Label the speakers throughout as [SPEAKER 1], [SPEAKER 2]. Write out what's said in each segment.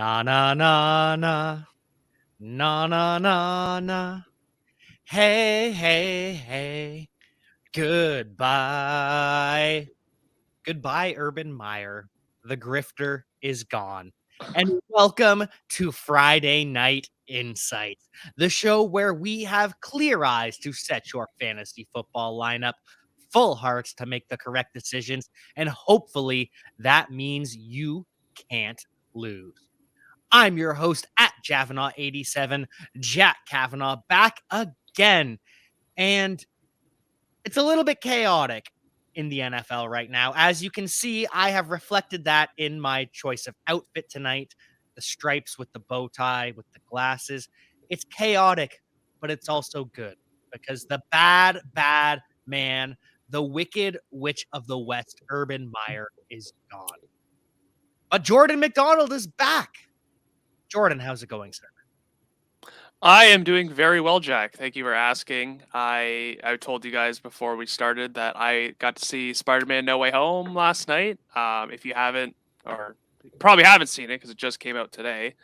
[SPEAKER 1] Na na na na na na na na. Hey, hey, hey. Goodbye. Goodbye, Urban Meyer. The grifter is gone. And welcome to Friday Night Insights, the show where we have clear eyes to set your fantasy football lineup, full hearts to make the correct decisions, and hopefully that means you can't lose. I'm your host at Javanaugh87, Jack Kavanaugh, back again. And it's a little bit chaotic in the NFL right now. As you can see, I have reflected that in my choice of outfit tonight, the stripes with the bow tie, with the glasses. It's chaotic, but it's also good because the bad man, the wicked witch of the West, Urban Meyer, is gone. But Jordan McDonald is back. Jordan, how's it going, sir?
[SPEAKER 2] I am doing very well, Jack. Thank you for asking. I told you guys before we started that I got to see Spider-Man No Way Home last night. If you haven't, or probably haven't seen it because it just came out today,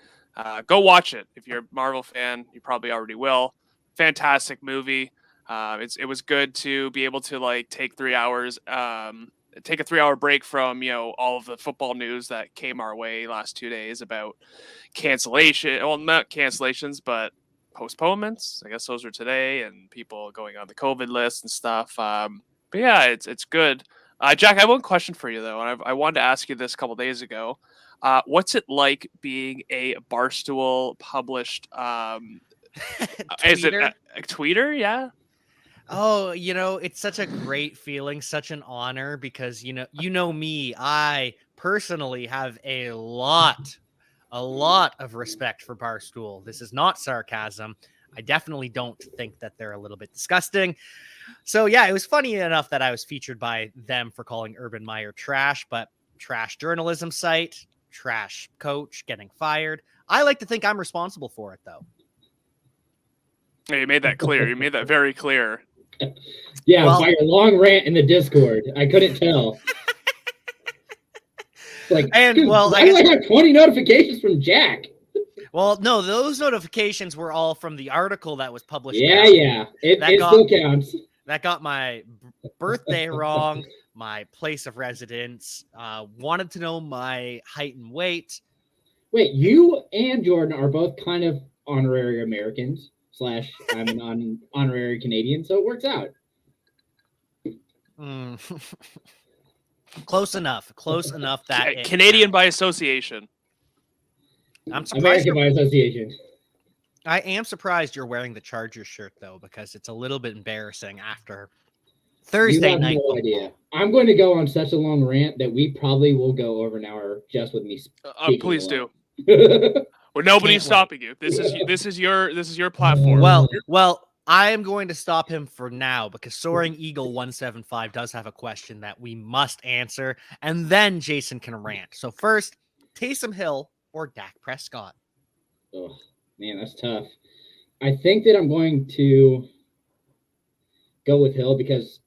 [SPEAKER 2] go watch it. If you're a Marvel fan, you probably already will. Fantastic movie. It was good to be able to take 3 hours. Take a 3 hour break from all of the football news that came our way last 2 days about cancellation. Well, not cancellations, but postponements. I guess those are today, and people going on the COVID list and stuff. But yeah, it's good. Jack, I have one question for you though, and I wanted to ask you this a couple days ago. What's it like being a Barstool published? Is it a tweeter? Yeah.
[SPEAKER 1] Oh, it's such a great feeling, such an honor because, you know me, I personally have a lot of respect for Barstool. This is not sarcasm. I definitely don't think that they're a little bit disgusting. So yeah, it was funny enough that I was featured by them for calling Urban Meyer trash, but trash journalism site, trash coach getting fired. I like to think I'm responsible for it though.
[SPEAKER 2] Yeah, you made that clear. You made that very clear.
[SPEAKER 3] Yeah, by your long rant in the Discord. I couldn't tell. Why do I have 20 notifications from Jack?
[SPEAKER 1] Well, no, those notifications were all from the article that was published.
[SPEAKER 3] Yeah. It still counts.
[SPEAKER 1] That got my birthday wrong, my place of residence, wanted to know my height and weight.
[SPEAKER 3] Wait, you and Jordan are both kind of honorary Americans. / I'm an honorary Canadian, so it works out.
[SPEAKER 1] Close enough that
[SPEAKER 2] Canadian by association.
[SPEAKER 1] I'm surprised
[SPEAKER 3] American by association.
[SPEAKER 1] I am surprised you're wearing the Chargers shirt though, because it's a little bit embarrassing after Thursday night.
[SPEAKER 3] No idea. I'm going to go on such a long rant that we probably will go over an hour just with me.
[SPEAKER 2] Please do. Well, nobody's stopping you. This is your platform.
[SPEAKER 1] Well, I am going to stop him for now because Soaring Eagle 175 does have a question that we must answer, and then Jason can rant. So first, Taysom Hill or Dak Prescott?
[SPEAKER 3] Oh man, that's tough. I think that I'm going to go with Hill because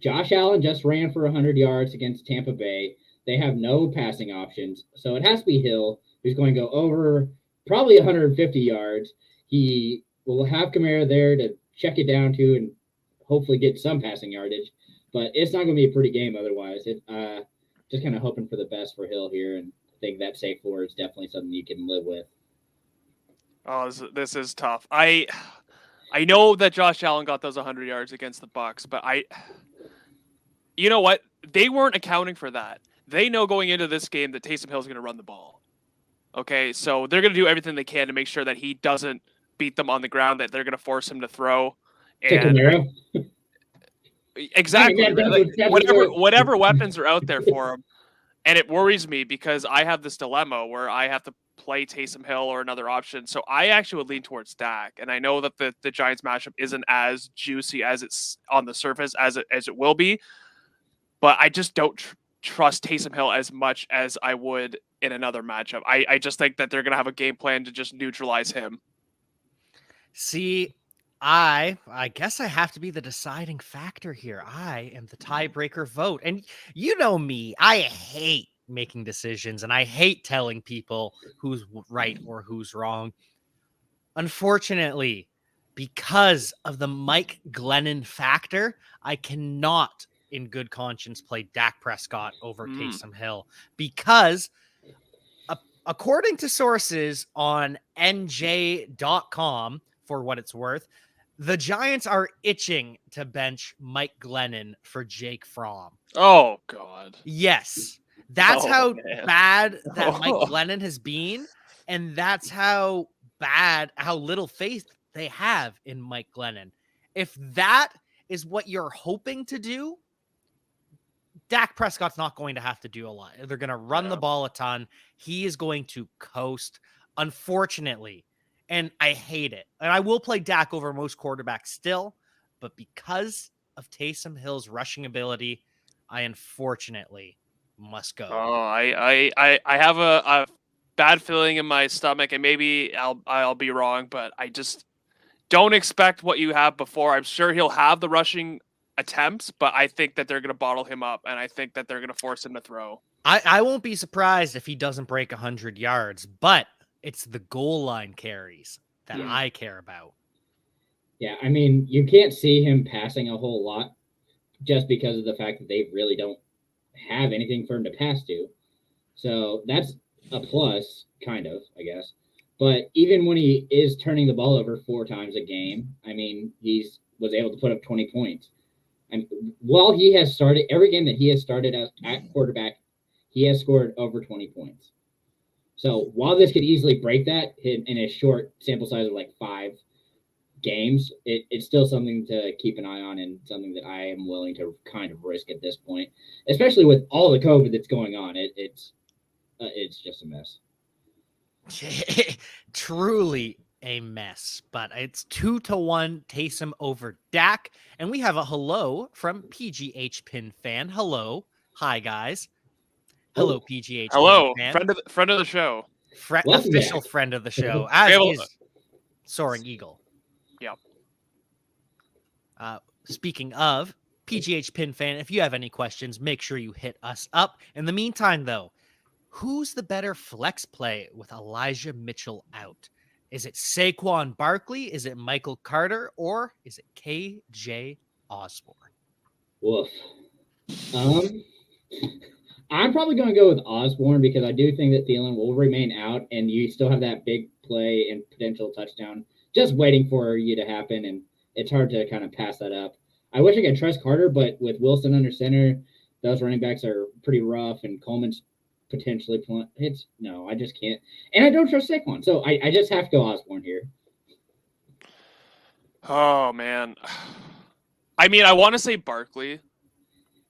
[SPEAKER 3] Josh Allen just ran for 100 yards against Tampa Bay. They have no passing options, so it has to be Hill who's going to go over probably 150 yards. He will have Kamara there to check it down to and hopefully get some passing yardage, but it's not going to be a pretty game otherwise. Just kind of hoping for the best for Hill here, and I think that safe floor is definitely something you can live with.
[SPEAKER 2] Oh, this is tough. I know that Josh Allen got those 100 yards against the Bucs, but you know what? They weren't accounting for that. They know going into this game that Taysom Hill is going to run the ball. Okay, so they're going to do everything they can to make sure that he doesn't beat them on the ground, that they're going to force him to throw. And exactly. Whatever weapons are out there for him. And it worries me because I have this dilemma where I have to play Taysom Hill or another option. So I actually would lean towards Dak. And I know that the Giants matchup isn't as juicy as it's on the surface as it will be. But I just don't trust Taysom Hill as much as I would in another matchup. I just think that they're going to have a game plan to just neutralize him.
[SPEAKER 1] See, I guess I have to be the deciding factor here. I am the tiebreaker vote. And you know me, I hate making decisions, and I hate telling people who's right or who's wrong. Unfortunately, because of the Mike Glennon factor, I cannot in good conscience play Dak Prescott over Taysom Hill because according to sources on NJ.com, for what it's worth, the Giants are itching to bench Mike Glennon for Jake Fromm.
[SPEAKER 2] Oh, God.
[SPEAKER 1] Yes. That's how bad that Mike
[SPEAKER 2] Oh.
[SPEAKER 1] Glennon has been, and that's how little faith they have in Mike Glennon. If that is what you're hoping to do, Dak Prescott's not going to have to do a lot. They're going to run the ball a ton. He is going to coast, unfortunately. And I hate it. And I will play Dak over most quarterbacks still, but because of Taysom Hill's rushing ability, I unfortunately must go.
[SPEAKER 2] Oh, I have a bad feeling in my stomach, and maybe I'll be wrong, but I just don't expect what you have before. I'm sure he'll have the rushing attempts, but I think that they're going to bottle him up, and I think that they're going to force him to throw.
[SPEAKER 1] I won't be surprised if he doesn't break 100 yards, but it's the goal line carries that I care about.
[SPEAKER 3] Yeah, I mean, you can't see him passing a whole lot just because of the fact that they really don't have anything for him to pass to. So that's a plus, kind of, I guess. But even when he is turning the ball over 4 times a game, I mean, was able to put up 20 points. And while he has started, every game that he has started at quarterback, he has scored over 20 points. So while this could easily break that in a short sample size of like 5 games, it's still something to keep an eye on and something that I am willing to kind of risk at this point, especially with all the COVID that's going on. It's just a mess.
[SPEAKER 1] Truly a mess, but it's 2-1 Taysom over Dak, and we have a hello from PGH Pin fan. Hello, hi guys. Hello, PGH.
[SPEAKER 2] Hello,
[SPEAKER 1] Pin fan.
[SPEAKER 2] friend of the show.
[SPEAKER 1] Official friend of the show, as is Soaring Eagle.
[SPEAKER 2] Yep.
[SPEAKER 1] Speaking of PGH Pin fan, if you have any questions, make sure you hit us up. In the meantime, though, who's the better flex play with Elijah Mitchell out? Is it Saquon Barkley? Is it Michael Carter? Or is it KJ Osborne?
[SPEAKER 3] Woof. I'm probably going to go with Osborne because I do think that Thielen will remain out, and you still have that big play and potential touchdown just waiting for you to happen, and it's hard to kind of pass that up. I wish I could trust Carter, but with Wilson under center, those running backs are pretty rough, and Coleman's potentially no, I just can't. And I don't trust Saquon, so I just have to go Osborne here.
[SPEAKER 2] Oh, man. I mean, I want to say Barkley,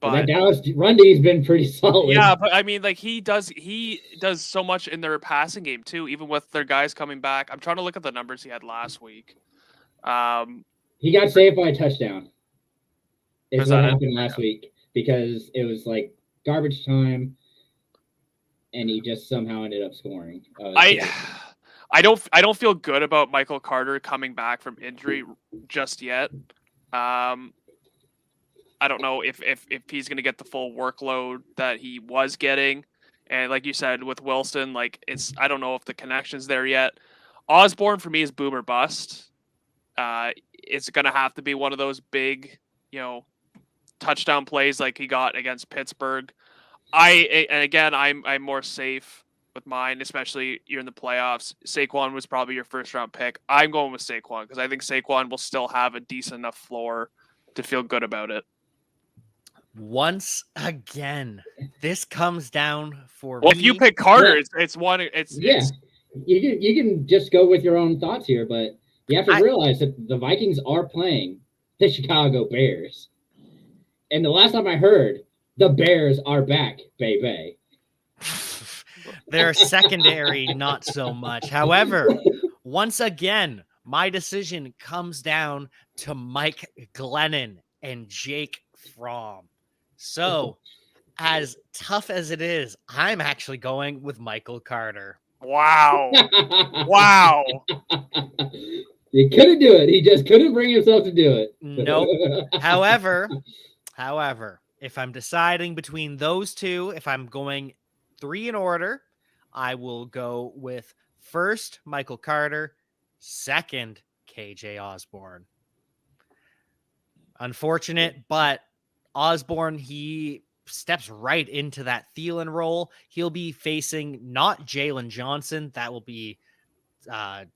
[SPEAKER 2] but
[SPEAKER 3] that Dallas run D's been pretty solid.
[SPEAKER 2] Yeah, but I mean, like he does so much in their passing game too, even with their guys coming back. I'm trying to look at the numbers he had last week.
[SPEAKER 3] He got saved by a touchdown. Is what happened last week because it was like garbage time, and he just somehow ended up scoring.
[SPEAKER 2] I don't feel good about Michael Carter coming back from injury just yet. I don't know if he's going to get the full workload that he was getting. And like you said, with Wilson, like I don't know if the connection's there yet. Osborne for me is boom or bust. It's going to have to be one of those big, touchdown plays like he got against Pittsburgh. I'm more safe with mine, especially you're in the playoffs. Saquon was probably your first round pick. I'm going with Saquon because I think Saquon will still have a decent enough floor to feel good about it.
[SPEAKER 1] Once again, this comes down for
[SPEAKER 2] me.
[SPEAKER 1] If
[SPEAKER 2] you pick Carter,
[SPEAKER 3] you can just go with your own thoughts here, but you have to realize that the Vikings are playing the Chicago Bears. And the last time I heard, the Bears are back, baby.
[SPEAKER 1] Their secondary, not so much. However, once again, my decision comes down to Mike Glennon and Jake Fromm. So, as tough as it is, I'm actually going with Michael Carter.
[SPEAKER 2] Wow. Wow.
[SPEAKER 3] He couldn't do it. He just couldn't bring himself to do it.
[SPEAKER 1] Nope. However, if I'm deciding between those two, if I'm going three in order. I will go with first Michael Carter, second KJ Osborne. Unfortunate, but Osborne, he steps right into that Thielen role. He'll be facing not Jalen Johnson. That will be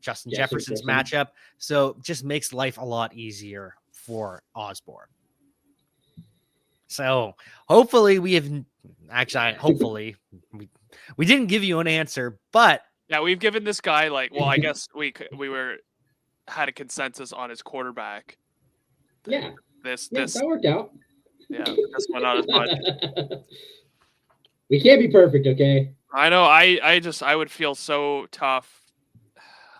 [SPEAKER 1] Justin Jefferson's matchup. So just makes life a lot easier for Osborne. So hopefully we didn't give you an answer, but
[SPEAKER 2] yeah, we've given this guy I guess we had a consensus on his quarterback.
[SPEAKER 3] Yeah.
[SPEAKER 2] This
[SPEAKER 3] that worked out.
[SPEAKER 2] Yeah, this one not as much.
[SPEAKER 3] We can't be perfect, okay?
[SPEAKER 2] I know. I would feel so tough.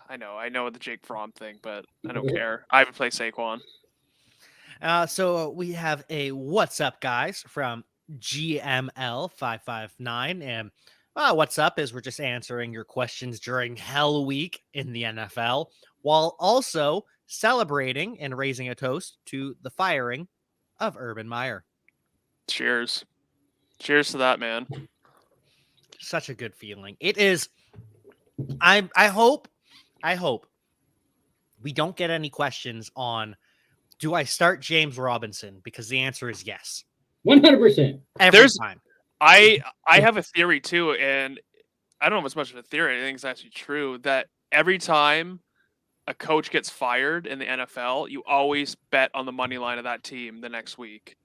[SPEAKER 2] I know the Jake Fromm thing, but I don't care. I would play Saquon.
[SPEAKER 1] So we have a what's up, guys, from GML559. And what's up is we're just answering your questions during Hell Week in the NFL, while also celebrating and raising a toast to the firing of Urban Meyer.
[SPEAKER 2] Cheers. Cheers to that, man.
[SPEAKER 1] Such a good feeling. It is. I hope we don't get any questions on, do I start James Robinson? Because the answer is yes.
[SPEAKER 3] 100%.
[SPEAKER 1] Every time.
[SPEAKER 2] I have a theory too, and I don't know if it's much of a theory. I think it's actually true that every time a coach gets fired in the NFL, you always bet on the money line of that team the next week.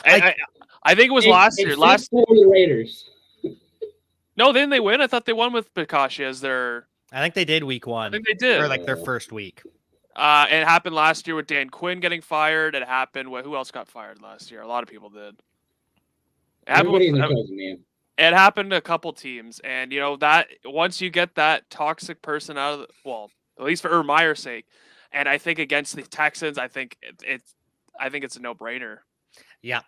[SPEAKER 2] I think it was last year.
[SPEAKER 3] For the Raiders.
[SPEAKER 2] No, didn't they win? I thought they won with Bakashi as their.
[SPEAKER 1] I think they did week one.
[SPEAKER 2] I think they did.
[SPEAKER 1] Or like their first week.
[SPEAKER 2] It happened last year with Dan Quinn getting fired. It happened with who else got fired last year? A lot of people did. It happened to a couple teams, and that once you get that toxic person out of at least for Urban Meyer's sake, and I think against the Texans, I think it's a no-brainer.
[SPEAKER 1] Yeah.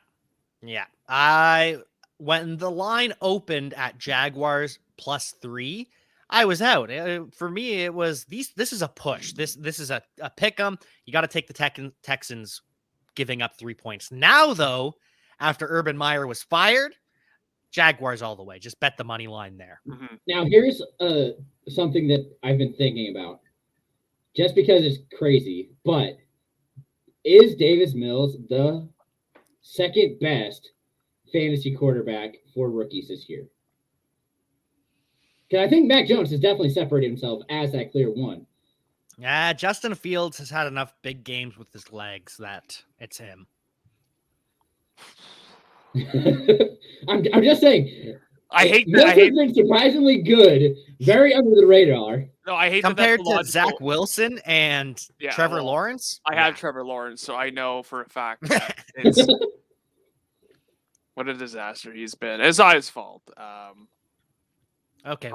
[SPEAKER 1] When the line opened at Jaguars +3, I was out. For me, it was this is a push. This is a pick 'em. You got to take the Texans giving up 3 points. Now, though, after Urban Meyer was fired, Jaguars all the way. Just bet the money line there.
[SPEAKER 2] Mm-hmm.
[SPEAKER 3] Now, here's something that I've been thinking about. Just because it's crazy, but is Davis Mills the second best fantasy quarterback for rookies this year? Because I think Mac Jones has definitely separated himself as that clear one.
[SPEAKER 1] Yeah, Justin Fields has had enough big games with his legs that it's him.
[SPEAKER 3] I'm just saying.
[SPEAKER 2] I hate
[SPEAKER 3] Mills
[SPEAKER 2] that.
[SPEAKER 3] has been surprisingly good, very under the radar.
[SPEAKER 2] No, I hate
[SPEAKER 1] compared
[SPEAKER 2] that
[SPEAKER 1] to Zach Wilson and Trevor Lawrence.
[SPEAKER 2] I have Trevor Lawrence, so I know for a fact that it's what a disaster he's been. It's not his fault.
[SPEAKER 1] Okay.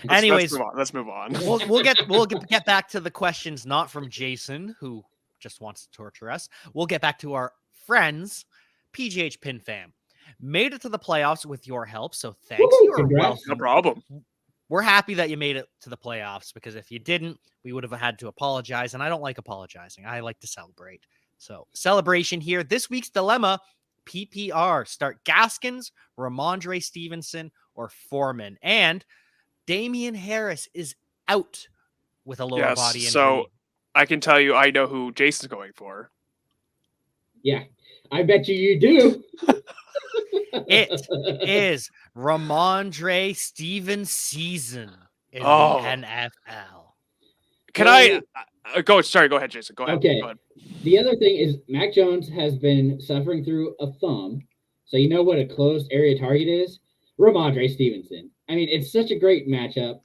[SPEAKER 1] Anyways,
[SPEAKER 2] let's move on.
[SPEAKER 1] we'll get back to the questions not from Jason, who just wants to torture us. We'll get back to our friends, PGH Pin Fam. Made it to the playoffs with your help, so thanks. You are welcome.
[SPEAKER 2] No problem.
[SPEAKER 1] We're happy that you made it to the playoffs, because if you didn't, we would have had to apologize, and I don't like apologizing. I like to celebrate. So, celebration here. This week's dilemma, PPR. Start Gaskins, Ramondre Stevenson, or Foreman. And Damian Harris is out with a lower body injury.
[SPEAKER 2] So, I can tell you I know who Jason's going for.
[SPEAKER 3] Yeah, I bet you do.
[SPEAKER 1] It is Ramondre Stevenson season in the NFL.
[SPEAKER 2] Can I go? Sorry, go ahead, Jason. Go ahead.
[SPEAKER 3] Okay.
[SPEAKER 2] Go ahead.
[SPEAKER 3] The other thing is Mac Jones has been suffering through a thumb. So you know what a closed area target is? Ramondre Stevenson. I mean, it's such a great matchup.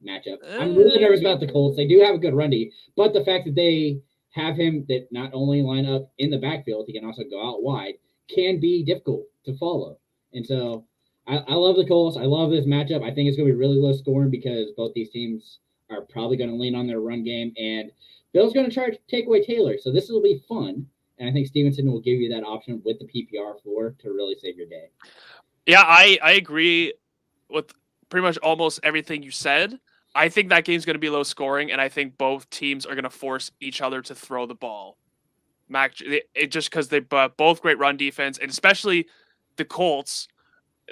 [SPEAKER 3] I'm really nervous about the Colts. They do have a good run D, but the fact that they have him that not only line up in the backfield, he can also go out wide, can be difficult to follow. And so I love the Colts. I love this matchup. I think it's going to be really low scoring because both these teams are probably going to lean on their run game, and Bill's going to try to take away Taylor. So this will be fun. And I think Stevenson will give you that option with the PPR floor to really save your day.
[SPEAKER 2] Yeah, I agree with pretty much almost everything you said. I think that game's going to be low scoring, and I think both teams are going to force each other to throw the ball. Just because they both great run defense, and especially the Colts,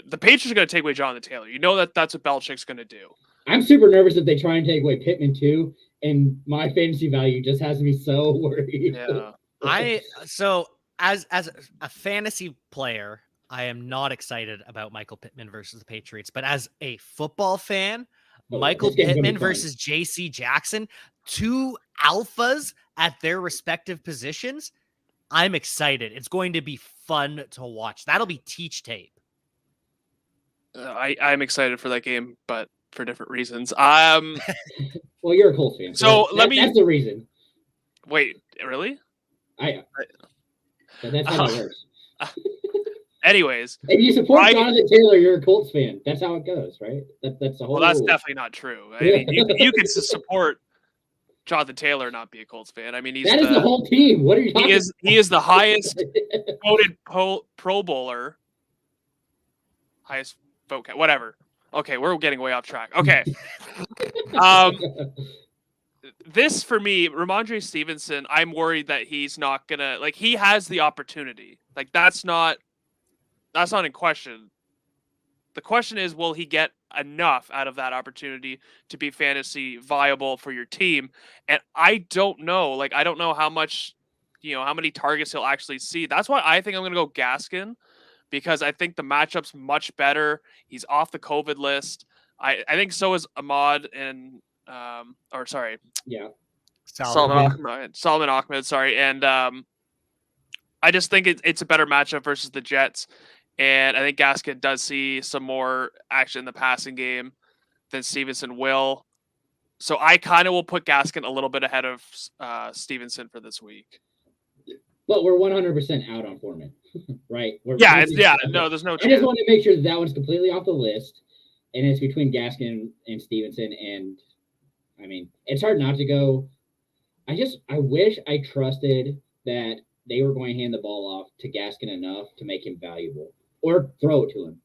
[SPEAKER 2] the Patriots are going to take away Jonathan Taylor. You know that's what Belichick's going to do.
[SPEAKER 3] I'm super nervous if they try and take away Pittman too, and my fantasy value just has me so worried.
[SPEAKER 2] Yeah.
[SPEAKER 1] So as a fantasy player, I am not excited about Michael Pittman versus the Patriots, but as a football fan, Michael Pittman versus J.C. Jackson, two alphas at their respective positions, I'm excited. It's going to be fun to watch. That'll be teach tape.
[SPEAKER 2] I'm excited for that game, but for different reasons.
[SPEAKER 3] Well, you're a Colts fan.
[SPEAKER 2] So
[SPEAKER 3] that's the reason.
[SPEAKER 2] Wait, really?
[SPEAKER 3] That's how it works.
[SPEAKER 2] Anyways,
[SPEAKER 3] if you support Jonathan Taylor, you're a Colts fan. That's how it goes, right? That's the whole.
[SPEAKER 2] Well, that's definitely not true. I mean, you can support Jonathan Taylor and not be a Colts fan. I mean,
[SPEAKER 3] that is the whole team. What are you talking about?
[SPEAKER 2] He is the highest voted Pro Bowler. Highest vote count. Whatever. Okay, we're getting way off track. Okay. This for me, Ramondre Stevenson, I'm worried that he's not gonna he has the opportunity. That's not in question. The question is, will he get enough out of that opportunity to be fantasy viable for your team? And I don't know. I don't know how much, how many targets he'll actually see. That's why I think I'm gonna go Gaskin, because I think the matchup's much better. He's off the COVID list. I think so is Ahmad and Solomon Ahmed, sorry. And I just think it's a better matchup versus the Jets. And I think Gaskin does see some more action in the passing game than Stevenson will. So I kind of will put Gaskin a little bit ahead of Stevenson for this week.
[SPEAKER 3] But we're 100% out on Foreman, right?
[SPEAKER 2] No, there's no chance.
[SPEAKER 3] I just want to make sure that one's completely off the list. And it's between Gaskin and Stevenson. And, I mean, it's hard not to go. I wish I trusted that they were going to hand the ball off to Gaskin enough to make him valuable or throw it to him.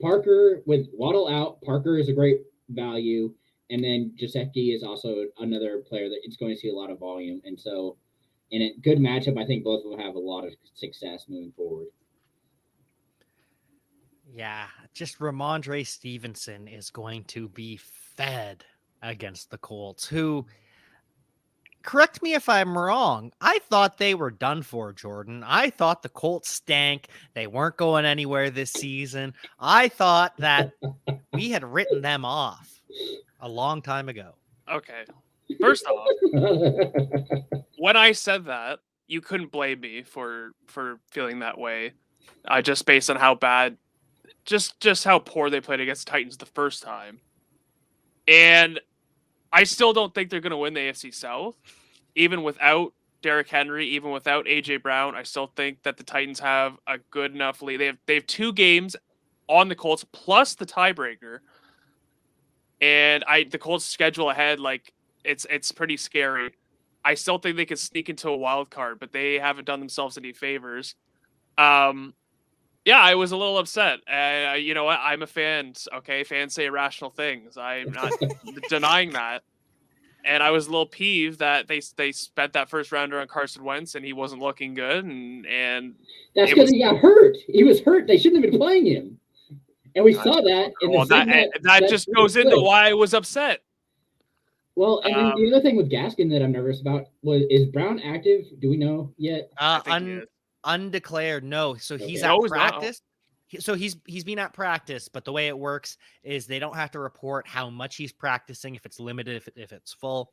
[SPEAKER 3] Parker, with Waddle out, Parker is a great value. And then Gesicki is also another player that it's going to see a lot of volume. And so, in a good matchup, I think both will have a lot of success moving forward.
[SPEAKER 1] Yeah, just Ramondre Stevenson is going to be fed against the Colts, who, correct me if I'm wrong, I thought they were done for, Jordan. I thought the Colts stank. They weren't going anywhere this season. I thought that we had written them off a long time ago.
[SPEAKER 2] Okay. First off, when I said that, you couldn't blame me for feeling that way. Just based on how bad, just how poor they played against the Titans the first time. And I still don't think they're going to win the AFC South. Even without Derrick Henry, even without A.J. Brown, I still think that the Titans have a good enough lead. They have 2 games on the Colts plus the tiebreaker. And the Colts schedule ahead, it's pretty scary. I still think they could sneak into a wild card, but they haven't done themselves any favors. Yeah, I was a little upset. You know what? I'm a fan. Okay, fans say irrational things. I'm not denying that. And I was a little peeved that they spent that first rounder on Carson Wentz and he wasn't looking good. And
[SPEAKER 3] that's because he got hurt. He was hurt. They shouldn't have been playing him. And we saw that.
[SPEAKER 2] That just goes into why I was upset.
[SPEAKER 3] Well, and then the other thing with Gaskin that I'm nervous about is Brown active? Do we know yet?
[SPEAKER 1] Undeclared, no. So he's
[SPEAKER 2] at
[SPEAKER 1] practice. So he's been at practice, but the way it works is they don't have to report how much he's practicing, if it's limited, if it's full,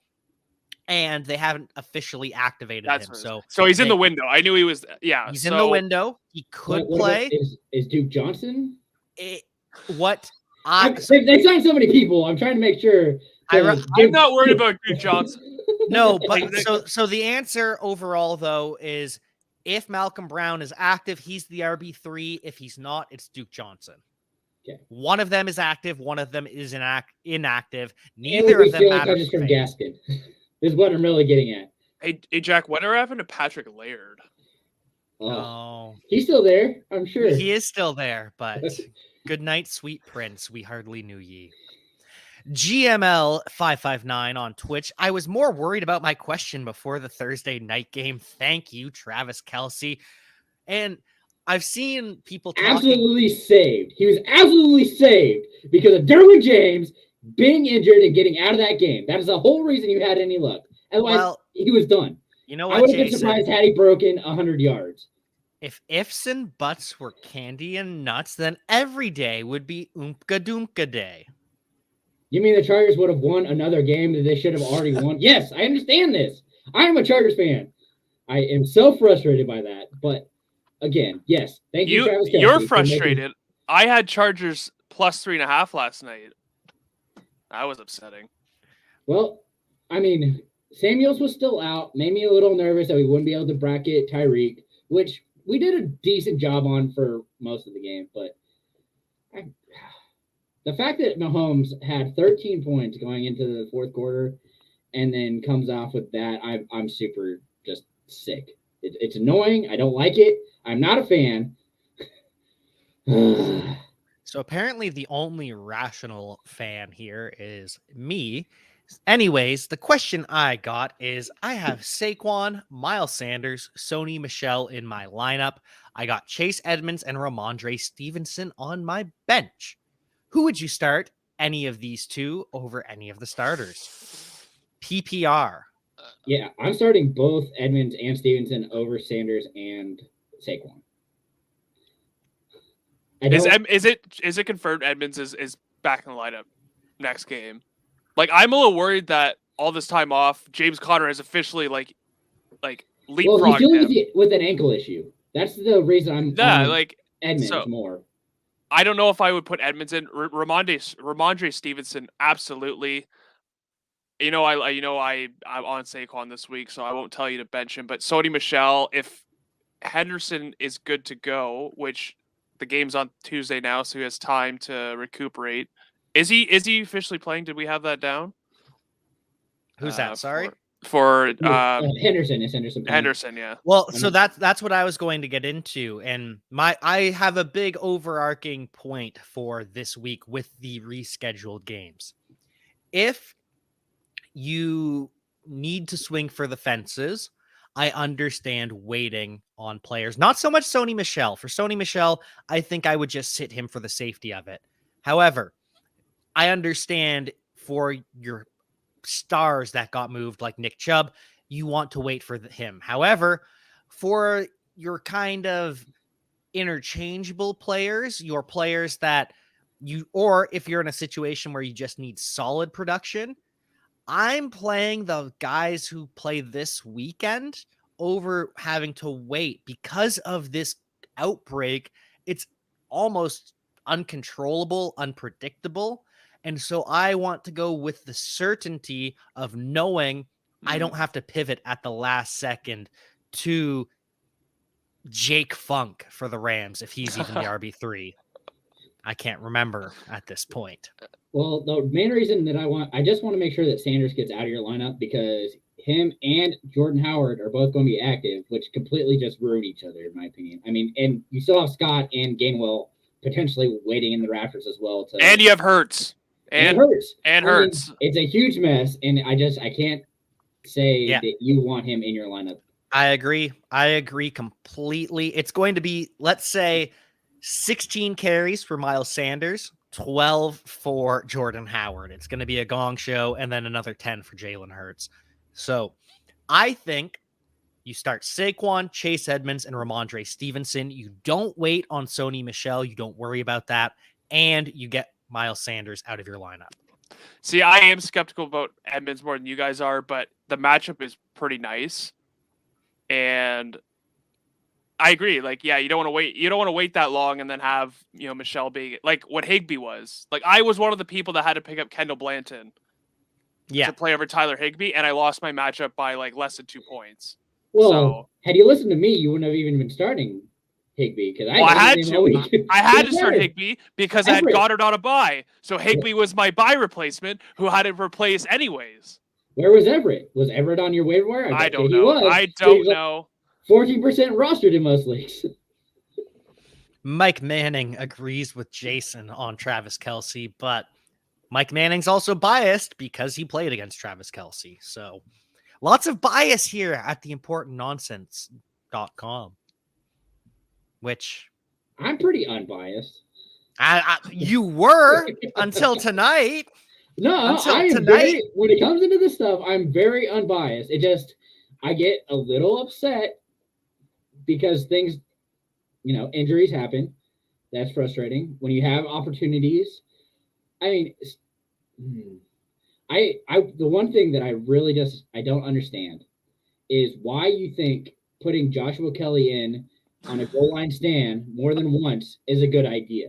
[SPEAKER 1] and they haven't officially activated him.
[SPEAKER 2] So he's in the window. I knew he was. Yeah,
[SPEAKER 1] he's in the window. He could play.
[SPEAKER 3] Is Duke Johnson?
[SPEAKER 1] They
[SPEAKER 3] signed so many people. I'm trying to make sure.
[SPEAKER 2] I'm not worried about Duke Johnson.
[SPEAKER 1] No, but so the answer overall though is, if Malcolm Brown is active, he's the RB3. If he's not, it's Duke Johnson.
[SPEAKER 3] Okay.
[SPEAKER 1] One of them is active. One of them is inactive. Neither of them matters
[SPEAKER 3] from Gaskin. This is what I'm really getting at.
[SPEAKER 2] Hey, Jack, whatever happened to Patrick Laird?
[SPEAKER 1] Oh,
[SPEAKER 3] he's still there, I'm sure.
[SPEAKER 1] He is still there, but good night, sweet prince. We hardly knew ye. GML559 on Twitch. I was more worried about my question before the Thursday night game. Thank you, Travis Kelce. And I've seen people talking.
[SPEAKER 3] Absolutely saved. He was absolutely saved because of Derwin James being injured and getting out of that game. That is the whole reason you had any luck. Otherwise, he was done.
[SPEAKER 1] You know
[SPEAKER 3] I
[SPEAKER 1] what,
[SPEAKER 3] would have been
[SPEAKER 1] Jason?
[SPEAKER 3] surprised had he broken 100 yards.
[SPEAKER 1] If ifs and buts were candy and nuts, then every day would be Oomka Doomka Day.
[SPEAKER 3] You mean the Chargers would have won another game that they should have already won? Yes, I understand this. I am a Chargers fan. I am so frustrated by that. But again, yes, thank you, Travis Kelce.
[SPEAKER 2] You're frustrated. I had Chargers plus 3.5 last night. That was upsetting.
[SPEAKER 3] Well, I mean, Samuels was still out. Made me a little nervous that we wouldn't be able to bracket Tyreek, which we did a decent job on for most of the game. But the fact that Mahomes had 13 points going into the fourth quarter and then comes off with that, I'm super just sick. It's annoying. I don't like it. I'm not a fan.
[SPEAKER 1] So apparently the only rational fan here is me. Anyways, the question I got is I have Saquon, Miles Sanders, Sony Michel in my lineup. I got Chase Edmonds and Ramondre Stevenson on my bench. Who would you start? Any of these two over any of the starters? PPR.
[SPEAKER 3] Yeah, I'm starting both Edmonds and Stevenson over Sanders and Saquon.
[SPEAKER 2] Is it confirmed Edmonds is back in the lineup next game? Like, I'm a little worried that all this time off, James Conner has officially like leapfrogged
[SPEAKER 3] well, he's dealing
[SPEAKER 2] him.
[SPEAKER 3] with an ankle issue. That's the reason I'm Edmonds more.
[SPEAKER 2] I don't know if I would put Edmonds in. Ramondre Stevenson, absolutely. I'm on Saquon this week, so I won't tell you to bench him. But Sony Michel, if Henderson is good to go, which the game's on Tuesday now, so he has time to recuperate. Is he officially playing? Did we have that down?
[SPEAKER 1] Who's that? Sorry.
[SPEAKER 2] For
[SPEAKER 3] Henderson. Is Henderson playing?
[SPEAKER 2] Henderson, yeah.
[SPEAKER 1] Well, so that's what I was going to get into, and I have a big overarching point for this week with the rescheduled games. If you need to swing for the fences, I understand waiting on players. Not so much Sony Michel. For Sony Michel, I think I would just sit him for the safety of it. However, I understand for your stars that got moved, like Nick Chubb, you want to wait for him. However, for your kind of interchangeable players, your players that or if you're in a situation where you just need solid production, I'm playing the guys who play this weekend over having to wait because of this outbreak. It's almost uncontrollable, unpredictable. And so I want to go with the certainty of knowing I don't have to pivot at the last second to Jake Funk for the Rams if he's even the RB3. I can't remember at this point.
[SPEAKER 3] Well, the main reason that I just want to make sure that Sanders gets out of your lineup because him and Jordan Howard are both going to be active, which completely just ruin each other, in my opinion. I mean, and you still have Scott and Gainwell potentially waiting in the rafters as well.
[SPEAKER 2] And you have Hurts. And Hurts.
[SPEAKER 3] It's a huge mess, and I can't say that you want him in your lineup.
[SPEAKER 1] I agree completely. It's going to be, let's say, 16 carries for Miles Sanders, 12 for Jordan Howard. It's going to be a gong show, and then another 10 for Jalen Hurts. So I think you start Saquon, Chase Edmonds, and Ramondre Stevenson. You don't wait on Sony Michel. You don't worry about that. And you get Miles Sanders out of your lineup.
[SPEAKER 2] See, I am skeptical about Edmonds more than you guys are, but the matchup is pretty nice. And I agree. Like, yeah, you don't want to wait. You don't want to wait that long and then have, Michelle being like what Higbee was. Like, I was one of the people that had to pick up Kendall Blanton to play over Tyler Higbee, and I lost my matchup by like less than 2 points.
[SPEAKER 3] Well, had you listened to me, you wouldn't have even been starting Higbee because
[SPEAKER 2] I had to start Higbee because I had Goddard on a bye. So Higbee was my bye replacement who had to replace anyways.
[SPEAKER 3] Where was Everett? Was Everett on your waiver wire?
[SPEAKER 2] I don't know. I don't know.
[SPEAKER 3] 14% rostered in most leagues.
[SPEAKER 1] Mike Manning agrees with Jason on Travis Kelce, but Mike Manning's also biased because he played against Travis Kelce. So lots of bias here at theimportantnonsense.com. which
[SPEAKER 3] I'm pretty unbiased.
[SPEAKER 1] you were until tonight.
[SPEAKER 3] No,
[SPEAKER 1] Until
[SPEAKER 3] I am
[SPEAKER 1] tonight.
[SPEAKER 3] when it comes into this stuff, I'm very unbiased. I get a little upset because things, injuries happen. That's frustrating. When you have opportunities, I mean, the one thing that I really I don't understand is why you think putting Joshua Kelly in on a goal line stand more than once is a good idea.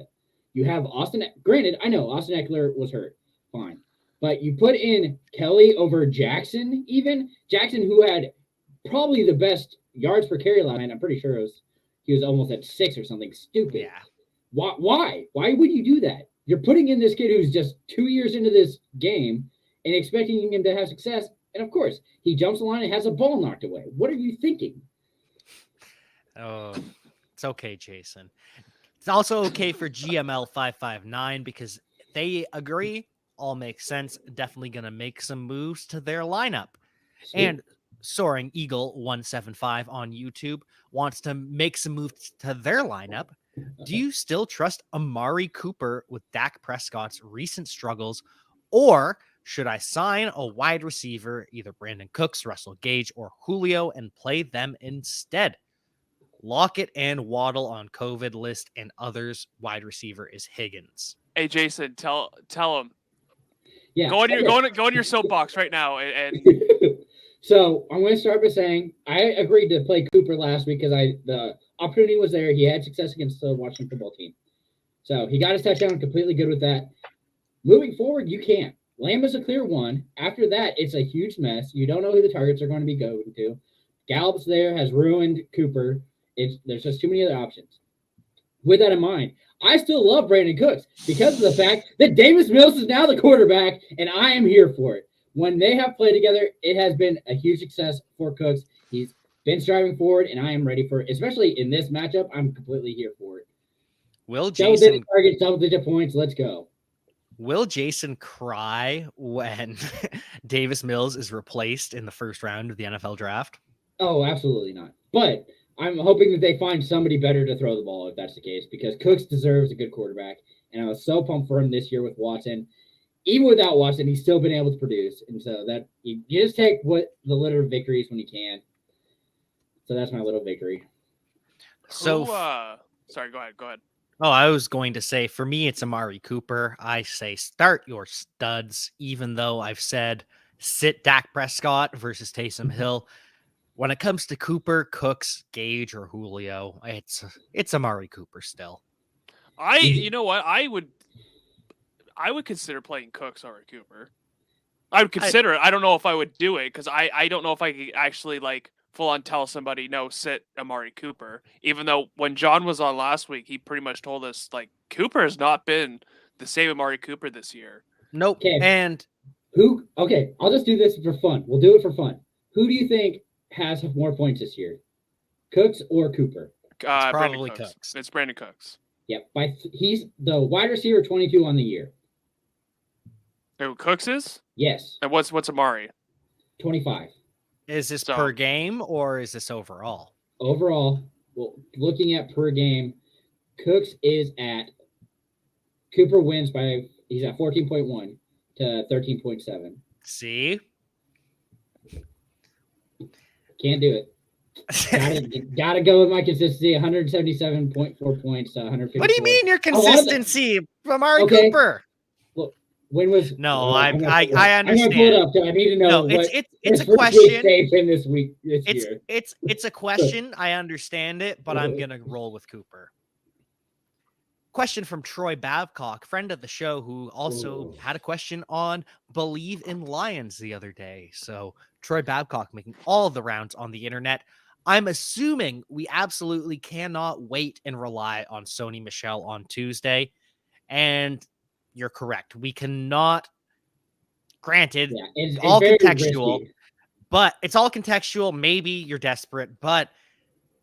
[SPEAKER 3] You have Austin. Granted, I know Austin Eckler was hurt. Fine. But you put in Kelly over Jackson, Jackson, who had probably the best yards per carry line. I'm pretty sure he was almost at 6 or something stupid.
[SPEAKER 1] Yeah.
[SPEAKER 3] Why? Why would you do that? You're putting in this kid who's just 2 years into this game and expecting him to have success. And of course, he jumps the line and has a ball knocked away. What are you thinking?
[SPEAKER 1] Oh, it's okay, Jason. It's also okay for GML 559 because they agree. All makes sense. Definitely going to make some moves to their lineup.
[SPEAKER 3] Sweet.
[SPEAKER 1] And Soaring Eagle 175 on YouTube wants to make some moves to their lineup. Do you still trust Amari Cooper with Dak Prescott's recent struggles, or should I sign a wide receiver, either Brandon Cooks, Russell Gage, or Julio, and play them instead? Lockett and Waddle on COVID list, and others wide receiver is Higgins.
[SPEAKER 2] Hey Jason, tell him.
[SPEAKER 3] Yeah.
[SPEAKER 2] Go on your soapbox right now and
[SPEAKER 3] So I'm going to start by saying I agreed to play Cooper last week because the opportunity was there. He had success against the Washington football team. So he got his touchdown, completely good with that. Moving forward, you can't. Lamb is a clear one. After that, it's a huge mess. You don't know who the targets are going to be going to. Gallup's there has ruined Cooper. There's just too many other options. With that in mind, I still love Brandon Cooks because of the fact that Davis Mills is now the quarterback, and I am here for it. When they have played together, it has been a huge success for Cooks. He's been striving forward, and I am ready for it. Especially in this matchup, I'm completely here for it.
[SPEAKER 1] Will Jason
[SPEAKER 3] targets, double-digit points? Let's go.
[SPEAKER 1] Will Jason cry when Davis Mills is replaced in the first round of the NFL draft?
[SPEAKER 3] Oh, absolutely not. But I'm hoping that they find somebody better to throw the ball if that's the case, because Cooks deserves a good quarterback, and I was so pumped for him this year with Watson. Even without Watson, he's still been able to produce, and so that you just take the little victories when you can. So that's my little victory.
[SPEAKER 2] So, sorry, go ahead.
[SPEAKER 1] Oh, I was going to say, for me, it's Amari Cooper. I say start your studs, even though I've said sit Dak Prescott versus Taysom Hill. When it comes to Cooper, Cooks, Gage, or Julio, it's Amari Cooper still.
[SPEAKER 2] You know what? I would consider playing Cooks over Cooper. I would consider it. I don't know if I would do it because I don't know if I could actually full on tell somebody no, sit Amari Cooper. Even though when John was on last week, he pretty much told us Cooper has not been the same Amari Cooper this year.
[SPEAKER 1] Nope.
[SPEAKER 3] Okay.
[SPEAKER 1] And
[SPEAKER 3] who? Okay, I'll just do this for fun. We'll do it for fun. Who do you think has more points this year, Cooks or Cooper?
[SPEAKER 1] Probably Cooks.
[SPEAKER 2] It's Brandon Cooks.
[SPEAKER 3] Yep. He's the wide receiver 22 on the year.
[SPEAKER 2] Who Cooks is?
[SPEAKER 3] Yes.
[SPEAKER 2] And what's Amari?
[SPEAKER 3] 25.
[SPEAKER 1] Is this per game or is this overall?
[SPEAKER 3] Overall, well, looking at per game, Cooks is at Cooper wins he's at 14.1 to 13.7.
[SPEAKER 1] See?
[SPEAKER 3] Can't do it. Gotta go with my consistency. 177.4 points to 150.
[SPEAKER 1] What do you mean your consistency, Amari Cooper?
[SPEAKER 3] Well, when was
[SPEAKER 1] no? I understand.
[SPEAKER 3] I'm gonna pull it up. So I need to know.
[SPEAKER 1] No, it's a question.
[SPEAKER 3] In this week, year.
[SPEAKER 1] It's a question. I understand it, but I'm gonna roll with Cooper. Question from Troy Babcock, friend of the show, who also had a question on Believe in Lions the other day. So Troy Babcock making all the rounds on the internet. I'm assuming we absolutely cannot wait and rely on Sony Michel on Tuesday. And you're correct. We cannot. Granted, it's all contextual, risky. But it's all contextual. Maybe you're desperate, but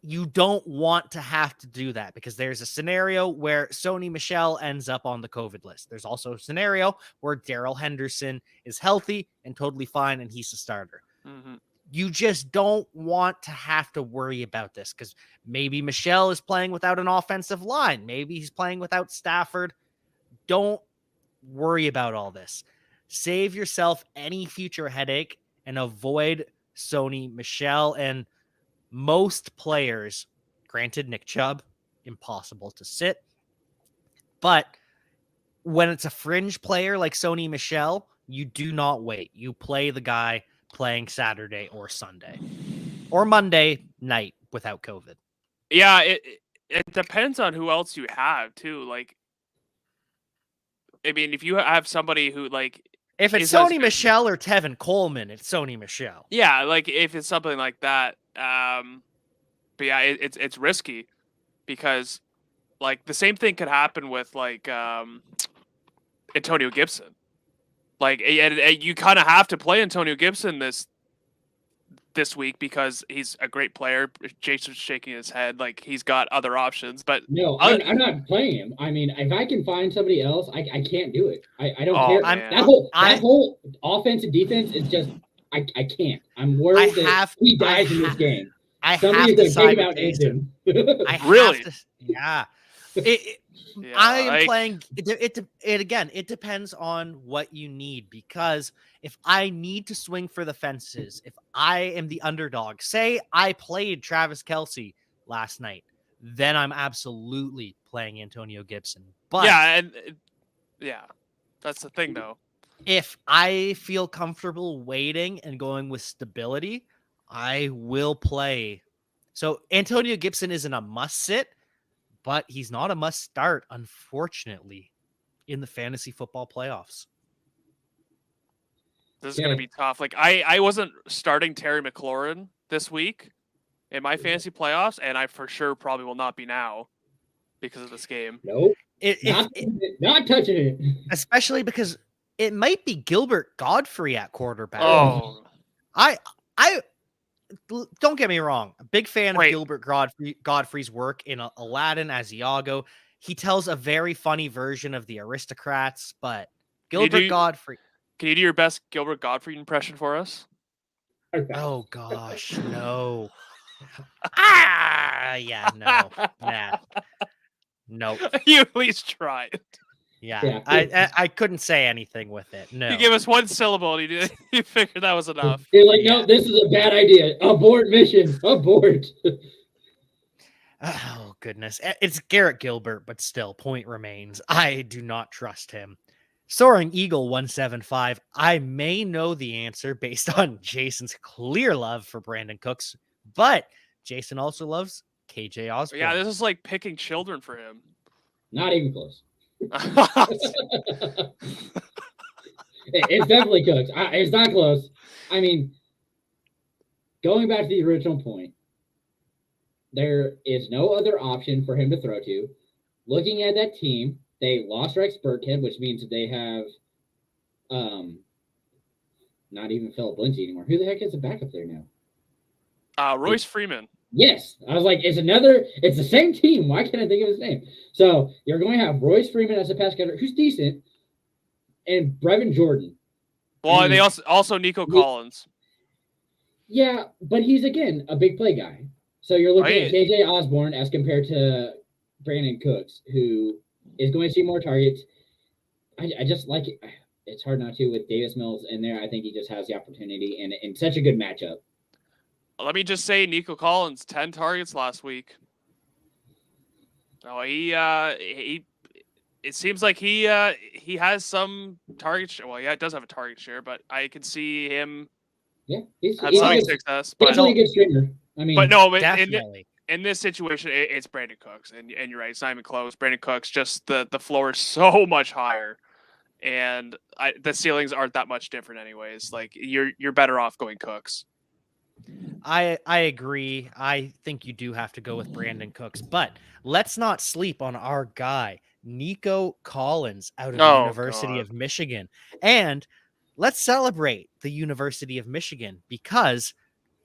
[SPEAKER 1] you don't want to have to do that because there's a scenario where Sony Michel ends up on the COVID list. There's also a scenario where Darrell Henderson is healthy and totally fine and he's a starter.
[SPEAKER 2] Mm-hmm.
[SPEAKER 1] You just don't want to have to worry about this because maybe Michelle is playing without an offensive line. Maybe he's playing without Stafford. Don't worry about all this. Save yourself any future headache and avoid Sony Michel and most players. Granted, Nick Chubb, impossible to sit. But when it's a fringe player like Sony Michel, you do not wait. You play the guy playing Saturday or Sunday or Monday night without COVID.
[SPEAKER 2] Yeah, it depends on who else you have too. Like, I mean, if you have somebody who like,
[SPEAKER 1] if it's Sony Michel or Tevin Coleman, it's Sony Michel.
[SPEAKER 2] Yeah, like if it's something like that. But yeah, it's risky because like the same thing could happen with like Antonio Gibson. Like, and you kind of have to play Antonio Gibson this week because he's a great player. Jason's shaking his head like he's got other options, but
[SPEAKER 3] no, I'm not playing him. I mean, if I can find somebody else, I can't do it. I don't care. That whole offense and defense is just I can't. I'm worried that he dies in this game.
[SPEAKER 1] Somebody's going to side with Jason. Yeah. I am playing it again. It depends on what you need, because if I need to swing for the fences, if I am the underdog, say I played Travis Kelce last night, then I'm absolutely playing Antonio Gibson. But
[SPEAKER 2] that's the thing though.
[SPEAKER 1] If I feel comfortable waiting and going with stability, I will play. So Antonio Gibson isn't a must sit, but he's not a must start, unfortunately, in the fantasy football playoffs.
[SPEAKER 2] This is going to be tough. Like I wasn't starting Terry McLaurin this week in my fantasy playoffs, and I for sure probably will not be now because of this game.
[SPEAKER 3] Nope. Not touching it.
[SPEAKER 1] Especially because it might be Gilbert Godfrey at quarterback.
[SPEAKER 2] Oh.
[SPEAKER 1] I don't get me wrong. A big fan of Gilbert Godfrey's work in Aladdin as Iago. He tells a very funny version of the Aristocrats, but Gilbert Godfrey.
[SPEAKER 2] Can you do your best Gilbert Godfrey impression for us?
[SPEAKER 1] Oh gosh, no. No. Nah. Nope.
[SPEAKER 2] You at least tried.
[SPEAKER 1] Yeah. I couldn't say anything with it. No.
[SPEAKER 2] You gave us one syllable and you figured that was enough.
[SPEAKER 3] You're like, no, this is a bad idea. Abort mission. Abort.
[SPEAKER 1] Oh, goodness. It's Garrett Gilbert, but still, point remains. I do not trust him. Soaring Eagle 175. I may know the answer based on Jason's clear love for Brandon Cooks, but Jason also loves KJ Osborne.
[SPEAKER 2] Yeah, this is like picking children for him.
[SPEAKER 3] Not even close. It's definitely Cooks. It's not close. I mean, going back to the original point, there is no other option for him to throw to. Looking at that team, they lost Rex Burkhead, which means that they have not even Philip Lindsay anymore. Who the heck is the backup there now?
[SPEAKER 2] Royce Freeman.
[SPEAKER 3] Yes. I was like, it's the same team. Why can't I think of his name? So you're going to have Royce Freeman as a pass catcher, who's decent, and Brevin Jordan.
[SPEAKER 2] Well, and they also Nico Collins.
[SPEAKER 3] Yeah, but he's, again, a big play guy. So you're looking at KJ Osborne as compared to Brandon Cooks, who is going to see more targets. I just like it. It's hard not to with Davis Mills in there. I think he just has the opportunity and such a good matchup.
[SPEAKER 2] Let me just say, Nico Collins, 10 targets last week. Oh, it seems like he has some target share. Well, yeah, it does have a target share, but I can see him have some success.
[SPEAKER 3] But he's a good streamer. I mean,
[SPEAKER 2] but no,
[SPEAKER 1] definitely.
[SPEAKER 2] In this situation, it's Brandon Cooks, and you're right, it's not even close. Brandon Cooks, just the floor is so much higher, and the ceilings aren't that much different, anyways. Like you're better off going Cooks.
[SPEAKER 1] I agree. I think you do have to go with Brandon Cooks, but let's not sleep on our guy, Nico Collins, out of the University of Michigan. And let's celebrate the University of Michigan because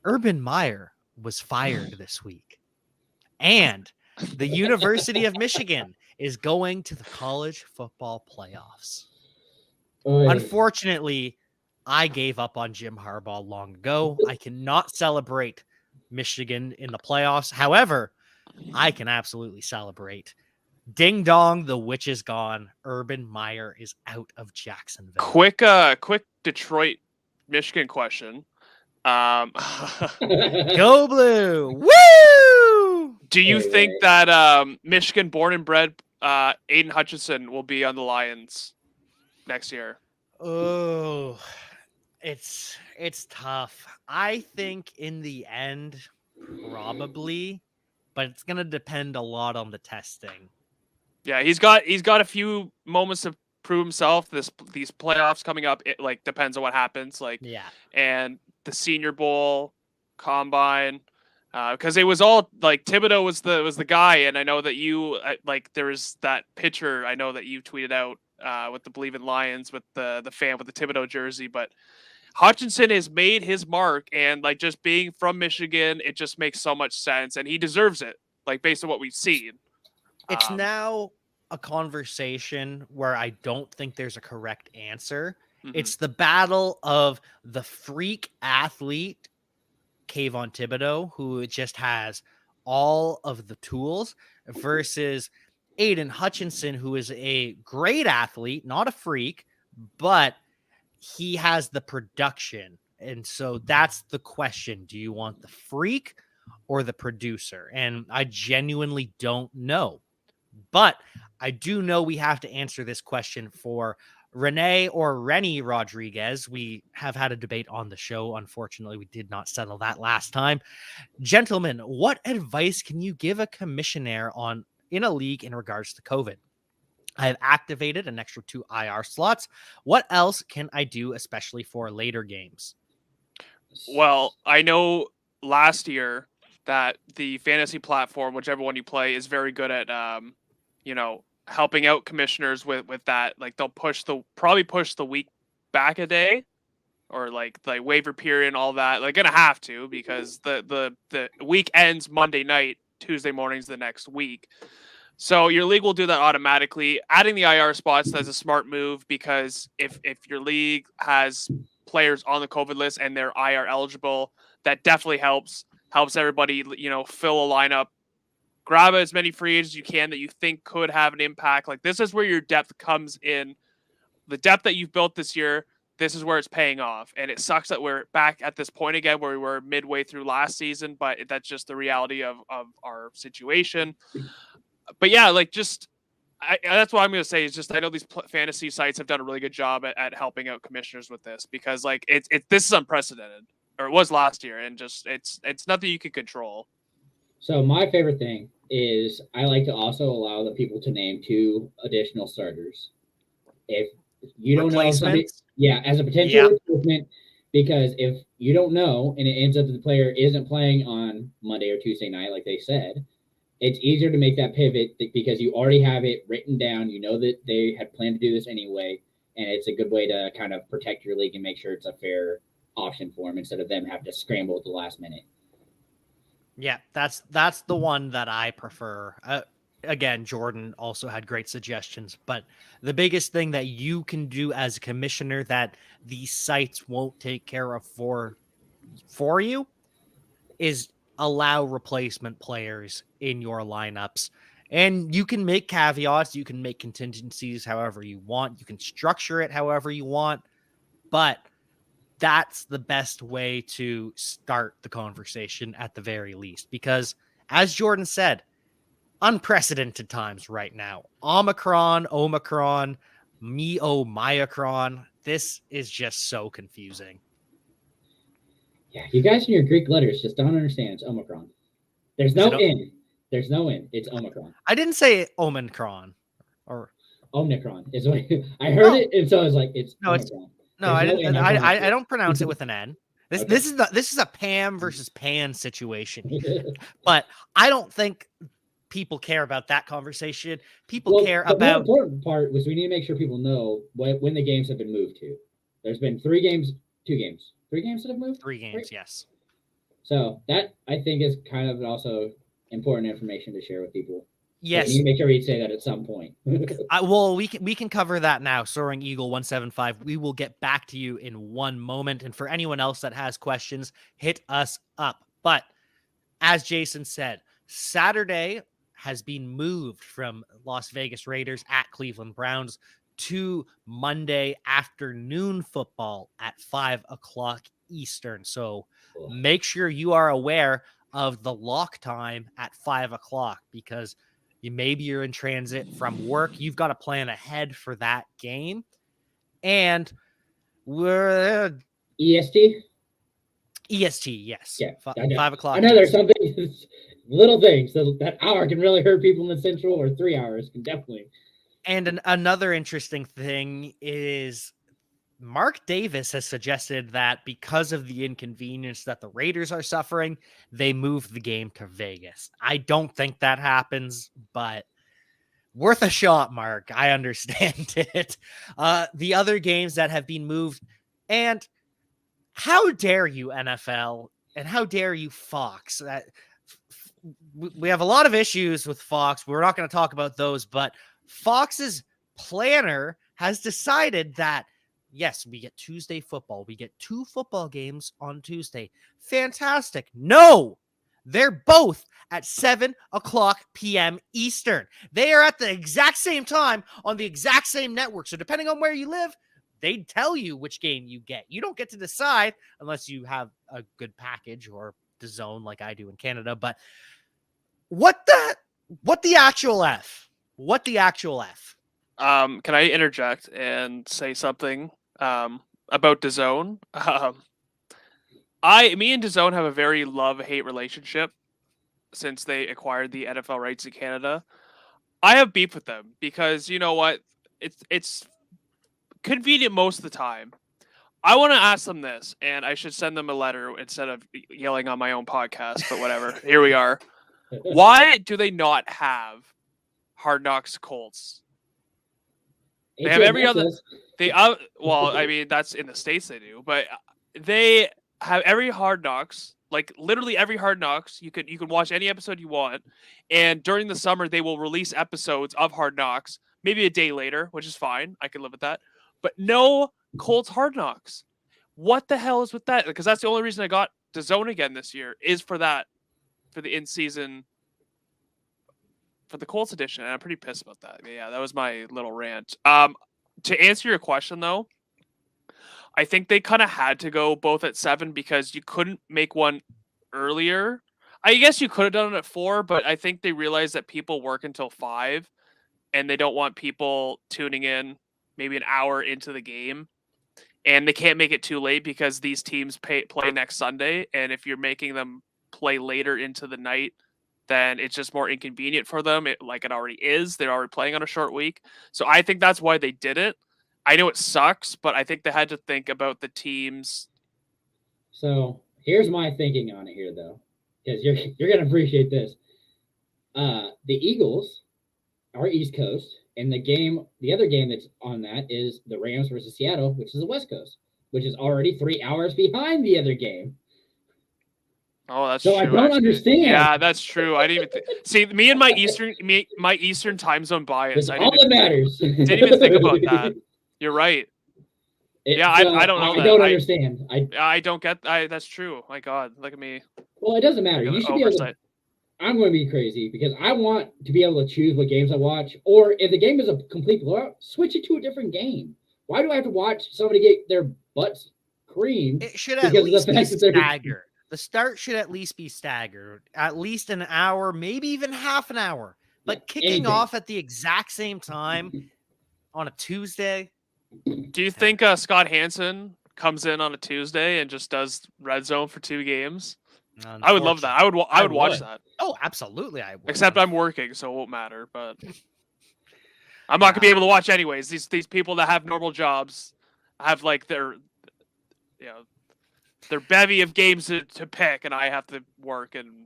[SPEAKER 1] Urban Meyer was fired this week. And the University of Michigan is going to the college football playoffs. Unfortunately, I gave up on Jim Harbaugh long ago. I cannot celebrate Michigan in the playoffs. However, I can absolutely celebrate. Ding dong, the witch is gone. Urban Meyer is out of Jacksonville.
[SPEAKER 2] Quick Detroit, Michigan question.
[SPEAKER 1] Go Blue! Woo!
[SPEAKER 2] Do you think that Michigan born and bred Aiden Hutchinson will be on the Lions next year?
[SPEAKER 1] Oh, it's tough. I think in the end, probably, but it's gonna depend a lot on the testing.
[SPEAKER 2] Yeah, he's got a few moments to prove himself. These playoffs coming up, it like depends on what happens. Like,
[SPEAKER 1] Yeah.
[SPEAKER 2] And the Senior Bowl, Combine, because it was all like Thibodeau was the guy, and I know that you like there was that picture I know that you tweeted out with the Believe in Lions with the fan with the Thibodeau jersey, but Hutchinson has made his mark, and like just being from Michigan, it just makes so much sense, and he deserves it. Like based on what we've seen,
[SPEAKER 1] It's now a conversation where I don't think there's a correct answer. It's the battle of the freak athlete, Kayvon Thibodeau, who just has all of the tools, versus Aiden Hutchinson, who is a great athlete, not a freak, but he has the production. And so that's the question. Do you want the freak or the producer? And I genuinely don't know. But I do know we have to answer this question for Renee or Rennie Rodriguez. We have had a debate on the show. Unfortunately, we did not settle that last time. Gentlemen, what advice can you give a commissioner in a league in regards to COVID? I have activated an extra 2 IR slots. What else can I do, especially for later games?
[SPEAKER 2] Well, I know last year that the fantasy platform, whichever one you play, is very good at helping out commissioners with that. Like they'll probably push the week back a day, or like waiver period and all that. They're gonna have to, because the week ends Monday night, Tuesday morning's the next week. So your league will do that automatically. Adding the IR spots, that's a smart move, because if your league has players on the COVID list and they're IR eligible, that definitely helps everybody, fill a lineup. Grab as many free agents as you can that you think could have an impact. Like, this is where your depth comes in. The depth that you've built this year, this is where it's paying off. And it sucks that we're back at this point again where we were midway through last season, but that's just the reality of our situation. But yeah, that's what I'm going to say is just, I know these fantasy sites have done a really good job at helping out commissioners with this, because like this is unprecedented, or it was last year, and just it's nothing you can control.
[SPEAKER 3] So my favorite thing is I like to also allow the people to name 2 additional starters. If you don't know somebody, as a potential replacement, because if you don't know and it ends up that the player isn't playing on Monday or Tuesday night, like they said, it's easier to make that pivot because you already have it written down. You know that they had planned to do this anyway, and it's a good way to kind of protect your league and make sure it's a fair option for them instead of them having to scramble at the last minute.
[SPEAKER 1] Yeah, that's the one that I prefer. Again, Jordan also had great suggestions, but the biggest thing that you can do as a commissioner that these sites won't take care of for you is allow replacement players in your lineups. And you can make caveats, you can make contingencies however you want, you can structure it however you want, but that's the best way to start the conversation at the very least. Because as Jordan said, unprecedented times right now. Omicron, Myocron. This is just so confusing.
[SPEAKER 3] Yeah, you guys in your Greek letters just don't understand. It's Omicron. There's no N. There's no N. It's Omicron.
[SPEAKER 1] I didn't say Omicron or
[SPEAKER 3] Omicron is what I heard it, and so I was like, it's Omicron.
[SPEAKER 1] No, I didn't. I don't pronounce it with an N. This is a Pam versus Pan situation, but I don't think people care about that conversation. People care about.
[SPEAKER 3] The important part was we need to make sure people know when the games have been moved to. There's been 3 games, 2 games, 3 games that have moved.
[SPEAKER 1] 3 games, yes.
[SPEAKER 3] So that I think is kind of also important information to share with people.
[SPEAKER 1] Yes.
[SPEAKER 3] You make sure you say that at some point.
[SPEAKER 1] Well, we can cover that now. Soaring Eagle 175. We will get back to you in one moment. And for anyone else that has questions, hit us up. But as Jason said, Saturday has been moved from Las Vegas Raiders at Cleveland Browns to Monday afternoon football at 5:00 Eastern. So make sure you are aware of the lock time at 5:00 because maybe you're in transit from work. You've got to plan ahead for that game. And we're
[SPEAKER 3] EST?
[SPEAKER 1] EST, yes.
[SPEAKER 3] Yeah,
[SPEAKER 1] 5:00.
[SPEAKER 3] I know there's something, little things. That hour can really hurt people in the Central, or 3 hours can definitely.
[SPEAKER 1] And another interesting thing is Mark Davis has suggested that because of the inconvenience that the Raiders are suffering, they move the game to Vegas. I don't think that happens, but worth a shot, Mark. I understand it. The other games that have been moved, and how dare you, NFL, and how dare you, Fox? We have a lot of issues with Fox. We're not going to talk about those, but Fox's planner has decided that, yes, we get Tuesday football. We get 2 football games on Tuesday. Fantastic. No, they're both at 7:00 p.m. Eastern. They are at the exact same time on the exact same network. So depending on where you live, they tell you which game you get. You don't get to decide unless you have a good package or the zone like I do in Canada. But what the actual F? What the actual F?
[SPEAKER 2] Can I interject and say something about DAZN? Me and DAZN have a very love-hate relationship since they acquired the NFL rights in Canada. I have beef with them because you know what? It's convenient most of the time. I want to ask them this, and I should send them a letter instead of yelling on my own podcast, but whatever. Here we are. Why do they not have Hard Knocks Colts? They have every other. Well, I mean that's in the States they do, but they have every Hard Knocks, like literally every Hard Knocks. You can watch any episode you want, and during the summer they will release episodes of Hard Knocks, maybe a day later, which is fine. I can live with that. But no Colts Hard Knocks. What the hell is with that? Because that's the only reason I got DAZN again this year is for that, for the in-season, for the Colts edition, and I'm pretty pissed about that. Yeah, that was my little rant. To answer your question, though, I think they kind of had to go both at 7 because you couldn't make one earlier. I guess you could have done it at 4, but I think they realized that people work until 5, and they don't want people tuning in maybe an hour into the game. And they can't make it too late because these teams play next Sunday, and if you're making them play later into the night, then it's just more inconvenient for them. Like it already is. They're already playing on a short week. So I think that's why they did it. I know it sucks, but I think they had to think about the teams.
[SPEAKER 3] So here's my thinking on it here, though, because you're going to appreciate this. The Eagles are East Coast, and the other game that's on that is the Rams versus Seattle, which is the West Coast, which is already 3 hours behind the other game.
[SPEAKER 2] Oh, that's
[SPEAKER 3] so
[SPEAKER 2] true.
[SPEAKER 3] I don't understand.
[SPEAKER 2] Yeah, that's true. I didn't even see me and my Eastern time zone bias.
[SPEAKER 3] That's all that matters.
[SPEAKER 2] Didn't even think about that. You're right. I don't know.
[SPEAKER 3] I don't understand.
[SPEAKER 2] I don't get. That's true. My God, look at me.
[SPEAKER 3] Well, it doesn't matter. You should be able to. I'm going to be crazy because I want to be able to choose what games I watch. Or if the game is a complete blowout, switch it to a different game. Why do I have to watch somebody get their butts creamed?
[SPEAKER 1] It should at least be staggered. The start should at least be staggered, at least an hour, maybe even half an hour. But kicking off at the exact same time on a Tuesday.
[SPEAKER 2] Do you think Scott Hansen comes in on a Tuesday and just does red zone for 2 games? I would love that. I would watch that.
[SPEAKER 1] Oh, absolutely, I would.
[SPEAKER 2] Except I'm working, so it won't matter. But I'm not gonna be able to watch anyways. These people that have normal jobs have like their bevy of games to pick, and I have to work and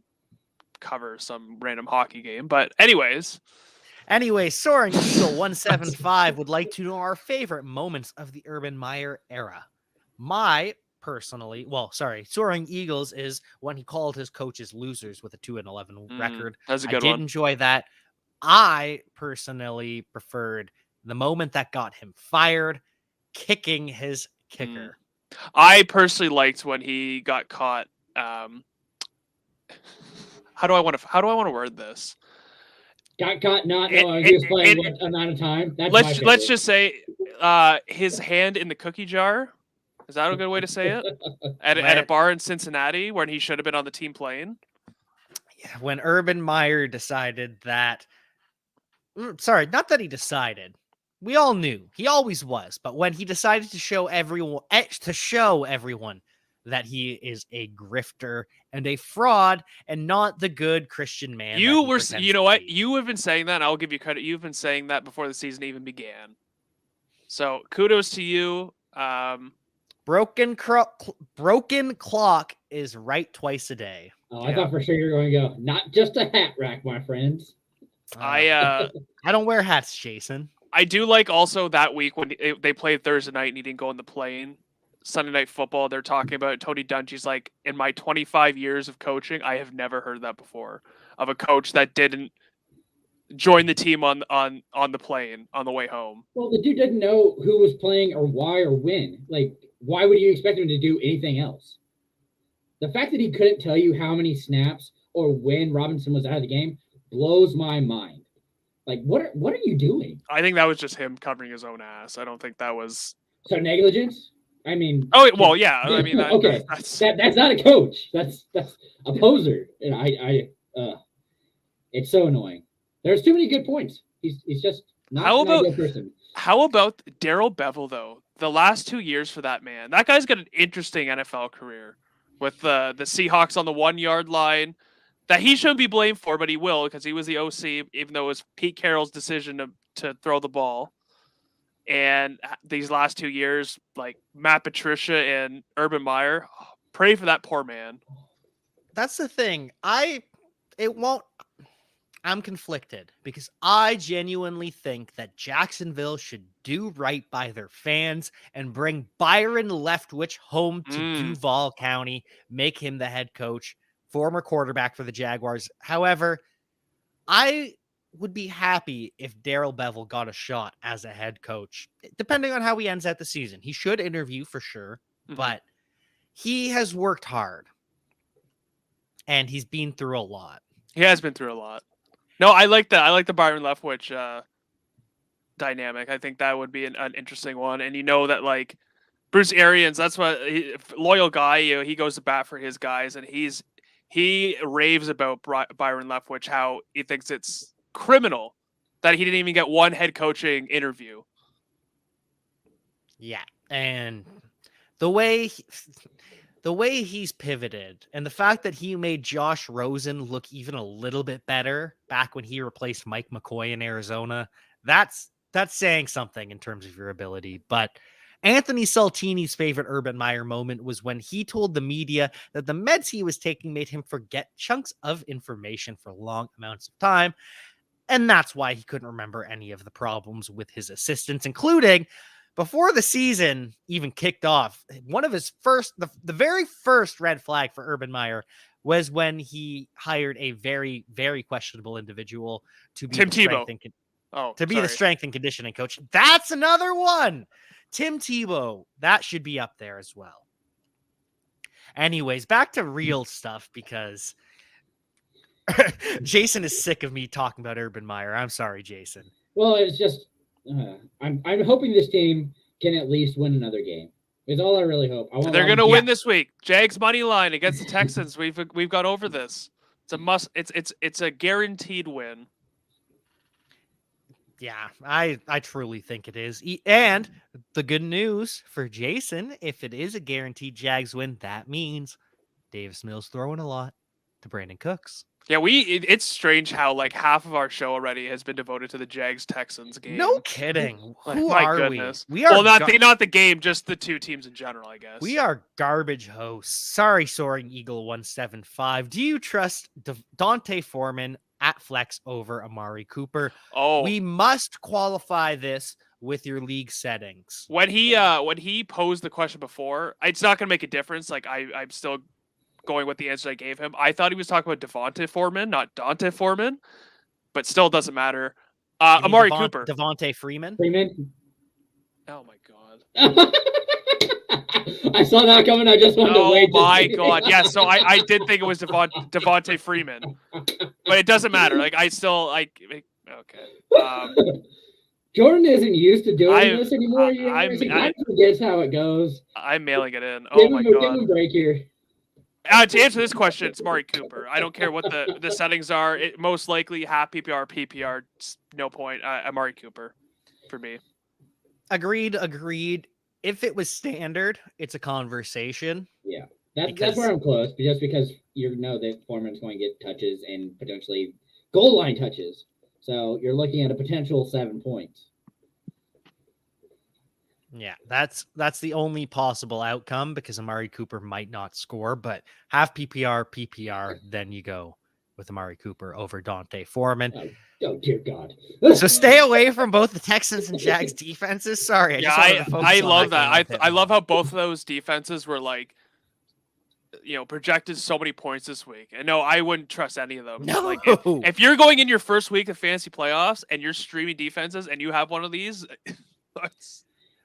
[SPEAKER 2] cover some random hockey game. But anyways,
[SPEAKER 1] Soaring Eagle 175 would like to know our favorite moments of the Urban Meyer era. Soaring Eagles is when he called his coaches losers with a 2-11 record.
[SPEAKER 2] That's a good one.
[SPEAKER 1] I did enjoy that. I personally preferred the moment that got him fired, kicking his kicker.
[SPEAKER 2] I personally liked when he got caught. How do I want to word this?
[SPEAKER 3] Got caught not knowing he was playing what amount of time. That's
[SPEAKER 2] let's just say his hand in the cookie jar. Is that a good way to say it? At a bar in Cincinnati when he should have been on the team plane.
[SPEAKER 1] Yeah, when Urban Meyer decided that, sorry, not that he decided. We all knew he always was, but when he decided to show everyone that he is a grifter and a fraud and not the good Christian man.
[SPEAKER 2] You know what? You have been saying that, and I'll give you credit. You've been saying that before the season even began. So kudos to you.
[SPEAKER 1] Broken clock is right twice a day.
[SPEAKER 3] Oh, I thought for sure you were going to go, not just a hat rack, my friends.
[SPEAKER 1] I don't wear hats, Jason.
[SPEAKER 2] I do like also that week when they played Thursday night and he didn't go on the plane. Sunday Night Football, they're talking about it. Tony Dungy's like, in my 25 years of coaching, I have never heard that before of a coach that didn't join the team on the plane on the way home.
[SPEAKER 3] Well, the dude didn't know who was playing or why or when. Like, why would you expect him to do anything else? The fact that he couldn't tell you how many snaps or when Robinson was out of the game blows my mind. Like, what are you doing?
[SPEAKER 2] I think that was just him covering his own ass. I don't think that was...
[SPEAKER 3] So negligence? I mean...
[SPEAKER 2] Oh, well, yeah. I mean,
[SPEAKER 3] okay. That's not a coach. That's a poser. And it's so annoying. There's too many good points. He's just not an ideal person.
[SPEAKER 2] How about Darrell Bevell, though? The last 2 years for that man. That guy's got an interesting NFL career with the Seahawks on the 1 yard line that he shouldn't be blamed for, but he will because he was the OC, even though it was Pete Carroll's decision to throw the ball. And these last 2 years, like Matt Patricia and Urban Meyer, pray for that poor man.
[SPEAKER 1] That's the thing. I'm conflicted because I genuinely think that Jacksonville should do right by their fans and bring Byron Leftwich home to Duval County, make him the head coach, former quarterback for the Jaguars. However, I would be happy if Darrell Bevell got a shot as a head coach, depending on how he ends out the season. He should interview for sure, but he has worked hard and he's been through a lot.
[SPEAKER 2] He has been through a lot. No, I like that. I like the Byron Leftwich dynamic. I think that would be an interesting one. And you know that like Bruce Arians, that's what loyal guy. You know, he goes to bat for his guys, and he raves about Byron Leftwich, how he thinks it's criminal that he didn't even get one head coaching interview.
[SPEAKER 1] Yeah, and the way he's pivoted and the fact that he made Josh Rosen look even a little bit better back when he replaced Mike McCoy in Arizona, that's saying something in terms of your ability. But Anthony Saltini's favorite Urban Meyer moment was when he told the media that the meds he was taking made him forget chunks of information for long amounts of time. And that's why he couldn't remember any of the problems with his assistants, including before the season even kicked off. One of his the very first red flag for Urban Meyer was when he hired a very, very questionable individual to be
[SPEAKER 2] Tim Tebow.
[SPEAKER 1] The strength and conditioning coach. That's another one. Tim Tebow. That should be up there as well. Anyways, back to real stuff because Jason is sick of me talking about Urban Meyer. I'm sorry, Jason.
[SPEAKER 3] Well, it's just I'm hoping this team can at least win another game. It's all I really hope.
[SPEAKER 2] They're going to win this week. Jags money line against the Texans. We've got over this. It's a must. It's a guaranteed win.
[SPEAKER 1] Yeah, I truly think it is. And the good news for Jason, if it is a guaranteed Jags win, that means Davis Mills throwing a lot to Brandon Cooks.
[SPEAKER 2] Yeah, it's strange how like half of our show already has been devoted to the Jags-Texans game.
[SPEAKER 1] No kidding. Who
[SPEAKER 2] my
[SPEAKER 1] are
[SPEAKER 2] goodness.
[SPEAKER 1] we? We are
[SPEAKER 2] not the game, just the two teams in general, I guess.
[SPEAKER 1] We are garbage hosts. Sorry, Soaring Eagle 175. Do you trust Dante Foreman at flex over Amari Cooper?
[SPEAKER 2] Oh,
[SPEAKER 1] we must qualify this with your league settings.
[SPEAKER 2] When he posed the question before, it's not going to make a difference. Like I'm still going with the answer I gave him. I thought he was talking about Devontae Foreman, not Dante Foreman. but still doesn't matter.
[SPEAKER 1] You mean
[SPEAKER 2] Amari Cooper.
[SPEAKER 1] Devontae Freeman.
[SPEAKER 2] Oh my god.
[SPEAKER 3] I saw that coming. I just wanted to wait.
[SPEAKER 2] Oh my god. Yeah, so I did think it was Devontae Freeman. But it doesn't matter. Like I still okay.
[SPEAKER 3] Jordan isn't used to doing this anymore. He kind of forgets how it goes.
[SPEAKER 2] I'm mailing it in. Oh my god.
[SPEAKER 3] Give him a break here.
[SPEAKER 2] To answer this question, it's Amari Cooper. I don't care what the settings are. It most likely half PPR, no point. Amari Cooper for me.
[SPEAKER 1] Agreed. If it was standard, it's a conversation.
[SPEAKER 3] Yeah, that's where I'm close. Just because you know that Foreman's going to get touches and potentially goal line touches, so you're looking at a potential 7 points.
[SPEAKER 1] Yeah, that's the only possible outcome because Amari Cooper might not score, but half PPR, then you go with Amari Cooper over Dante Foreman.
[SPEAKER 3] Oh dear God.
[SPEAKER 1] So stay away from both the Texans and Jags defenses. Sorry.
[SPEAKER 2] I love that. I love how both of those defenses were like, projected so many points this week. And no, I wouldn't trust any of them.
[SPEAKER 1] No.
[SPEAKER 2] Like if you're going in your first week of fantasy playoffs and you're streaming defenses and you have one of these,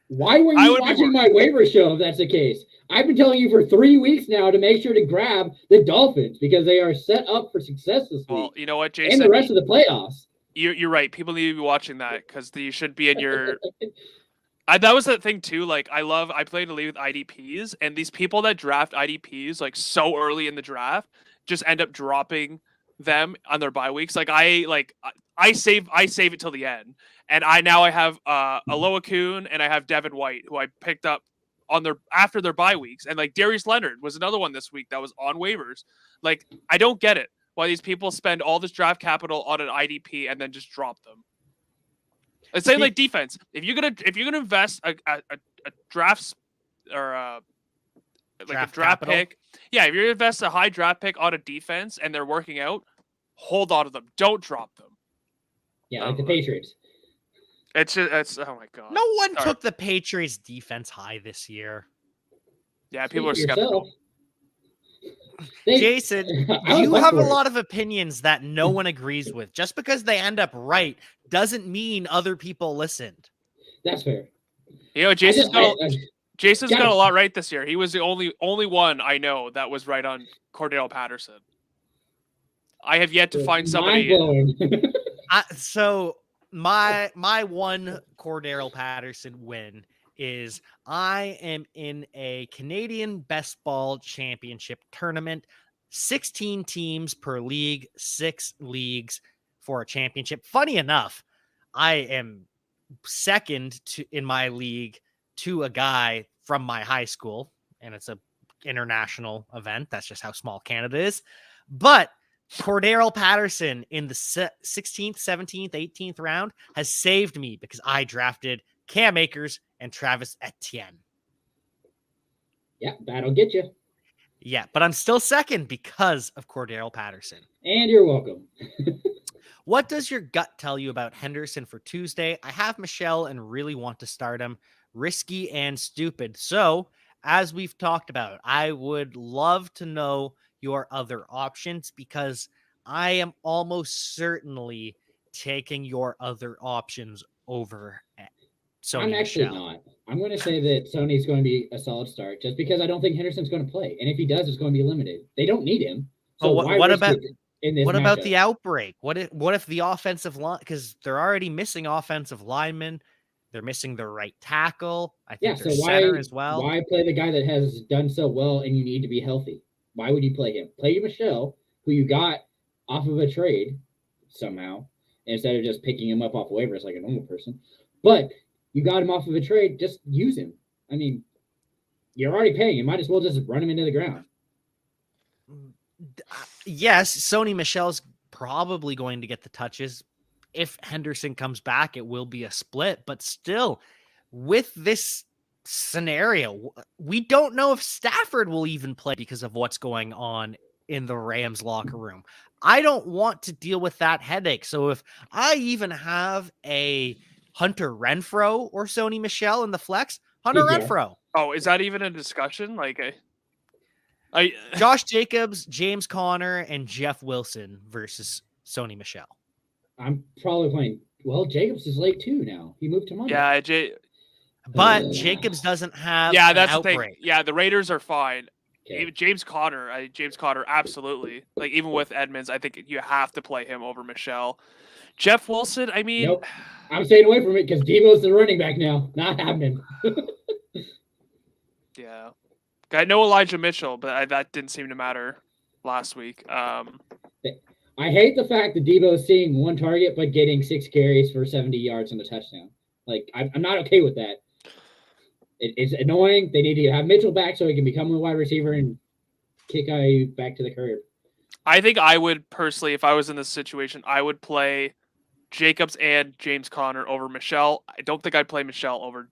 [SPEAKER 3] why were you watching my waiver show if that's the case? I've been telling you for 3 weeks now to make sure to grab the Dolphins because they are set up for success this week.
[SPEAKER 2] Well, you know what, Jason?
[SPEAKER 3] And the rest of the playoffs.
[SPEAKER 2] You're right. People need to be watching that because you should be in your. That was the thing too. Like I played a league with IDPs, and these people that draft IDPs like so early in the draft just end up dropping them on their bye weeks. I save it till the end, and I have Aloha Kuhn and I have Devin White who I picked up after their bye weeks, and like Darius Leonard was another one this week that was on waivers. Like I don't get it. Why these people spend all this draft capital on an IDP and then just drop them. It's saying like defense. If you're gonna invest a drafts or a draft pick, if you're gonna invest a high draft pick on a defense and they're working out, hold on to them. Don't drop them.
[SPEAKER 3] Yeah, like the Patriots.
[SPEAKER 2] It's oh my god.
[SPEAKER 1] No one took the Patriots defense high this year.
[SPEAKER 2] Yeah, people are skeptical.
[SPEAKER 1] Jason, you have a lot of opinions that no one agrees with. Just because they end up right doesn't mean other people listened.
[SPEAKER 3] That's fair.
[SPEAKER 2] Jason's got a lot right this year. He was the only one I know that was right on Cordell Patterson. I have yet to find somebody.
[SPEAKER 1] So my one Cordell Patterson win is I am in a Canadian Best Ball Championship tournament, 16 teams per league, 6 leagues for a championship. Funny enough, I am second in my league to a guy from my high school, and it's a international event. That's just how small Canada is. But Cordell Patterson in the 16th, 17th, 18th round has saved me because I drafted Cam Akers and Travis Etienne.
[SPEAKER 3] Yeah, that'll get you.
[SPEAKER 1] Yeah, but I'm still second because of Cordell Patterson.
[SPEAKER 3] And you're welcome.
[SPEAKER 1] What does your gut tell you about Henderson for Tuesday? I have Michelle and really want to start him. Risky and stupid. So, as we've talked about, I would love to know your other options because I am almost certainly taking your other options over Sony.
[SPEAKER 3] I'm actually not. I'm going to say that Sony's going to be a solid start just because I don't think Henderson's going to play. And if he does, it's going to be limited. They don't need him. So
[SPEAKER 1] what about
[SPEAKER 3] matchup?
[SPEAKER 1] The outbreak? What if the offensive line, because they're already missing offensive linemen, they're missing their right tackle. I think their center as well.
[SPEAKER 3] Why play the guy that has done so well and you need to be healthy? Why would you play him? Play Michelle, who you got off of a trade somehow, instead of just picking him up off waivers like a normal person. But you got him off of a trade, just use him. I mean, you're already paying him. Might as well just run him into the ground.
[SPEAKER 1] Yes, Sony Michel's probably going to get the touches. If Henderson comes back, it will be a split. But still, with this scenario, we don't know if Stafford will even play because of what's going on in the Rams locker room. I don't want to deal with that headache. So if I even have a Hunter Renfrow or Sony Michel in the flex, Renfrow.
[SPEAKER 2] Oh, is that even a discussion? Like,
[SPEAKER 1] Josh Jacobs, James Conner, and Jeff Wilson versus Sony Michel.
[SPEAKER 3] I'm probably playing. Well, Jacobs is late too now. He moved to Monday.
[SPEAKER 2] Yeah,
[SPEAKER 1] But Jacobs doesn't have
[SPEAKER 2] yeah,
[SPEAKER 1] an
[SPEAKER 2] that's the
[SPEAKER 1] outbreak.
[SPEAKER 2] thing. Yeah, the Raiders are fine.
[SPEAKER 3] Okay.
[SPEAKER 2] Even James Conner, absolutely. Like even with Edmonds, I think you have to play him over Michelle. Jeff Wilson, I mean,
[SPEAKER 3] Nope. I'm staying away from it because Debo's the running back now. Not happening.
[SPEAKER 2] yeah. I know Elijah Mitchell, but that didn't seem to matter last week.
[SPEAKER 3] I hate the fact that Debo is seeing one target but getting 6 carries for 70 yards and a touchdown. Like, I'm not okay with that. It's annoying. They need to have Mitchell back so he can become a wide receiver and kick IU back to the curb.
[SPEAKER 2] I think I would personally, if I was in this situation, I would play Jacobs and James Conner over Michelle. I don't think I'd play Michelle over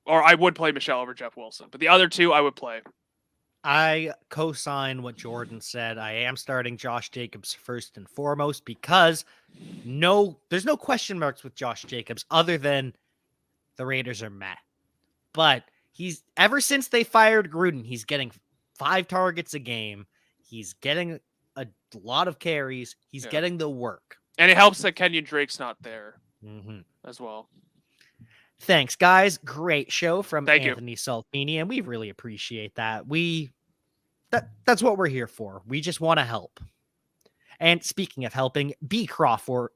[SPEAKER 2] I would play Michelle over Jeff Wilson. But the other two I would play.
[SPEAKER 1] I co-sign what Jordan said. I am starting Josh Jacobs first and foremost because there's no question marks with Josh Jacobs other than the Raiders are meh. But he's ever since they fired Gruden, he's getting 5 targets a game. He's getting a lot of carries. He's getting the work.
[SPEAKER 2] And it helps that Kenyon Drake's not there as well.
[SPEAKER 1] Thanks, guys. Great show from
[SPEAKER 2] Thank
[SPEAKER 1] Anthony Saltini, and we really appreciate that. That's what we're here for. We just want to help. And speaking of helping, B. Crawford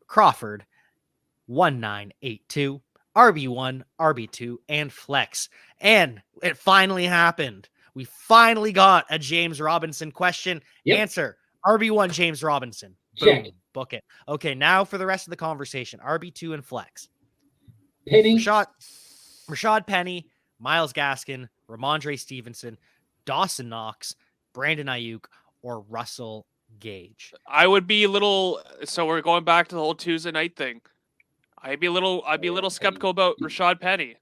[SPEAKER 1] 1982, RB1, RB2, and Flex. And it finally happened. We finally got a James Robinson question. Answer, RB1 James Robinson.
[SPEAKER 3] Check.
[SPEAKER 1] Boom. Book it. Okay, now for the rest of the conversation. RB2 and Flex.
[SPEAKER 3] Penny.
[SPEAKER 1] Rashad Penny, Myles Gaskin, Ramondre Stevenson, Dawson Knox, Brandon Ayuk, or Russell Gage.
[SPEAKER 2] I would be a little. So we're going back to the whole Tuesday night thing. I'd be a little skeptical about Rashad Penny.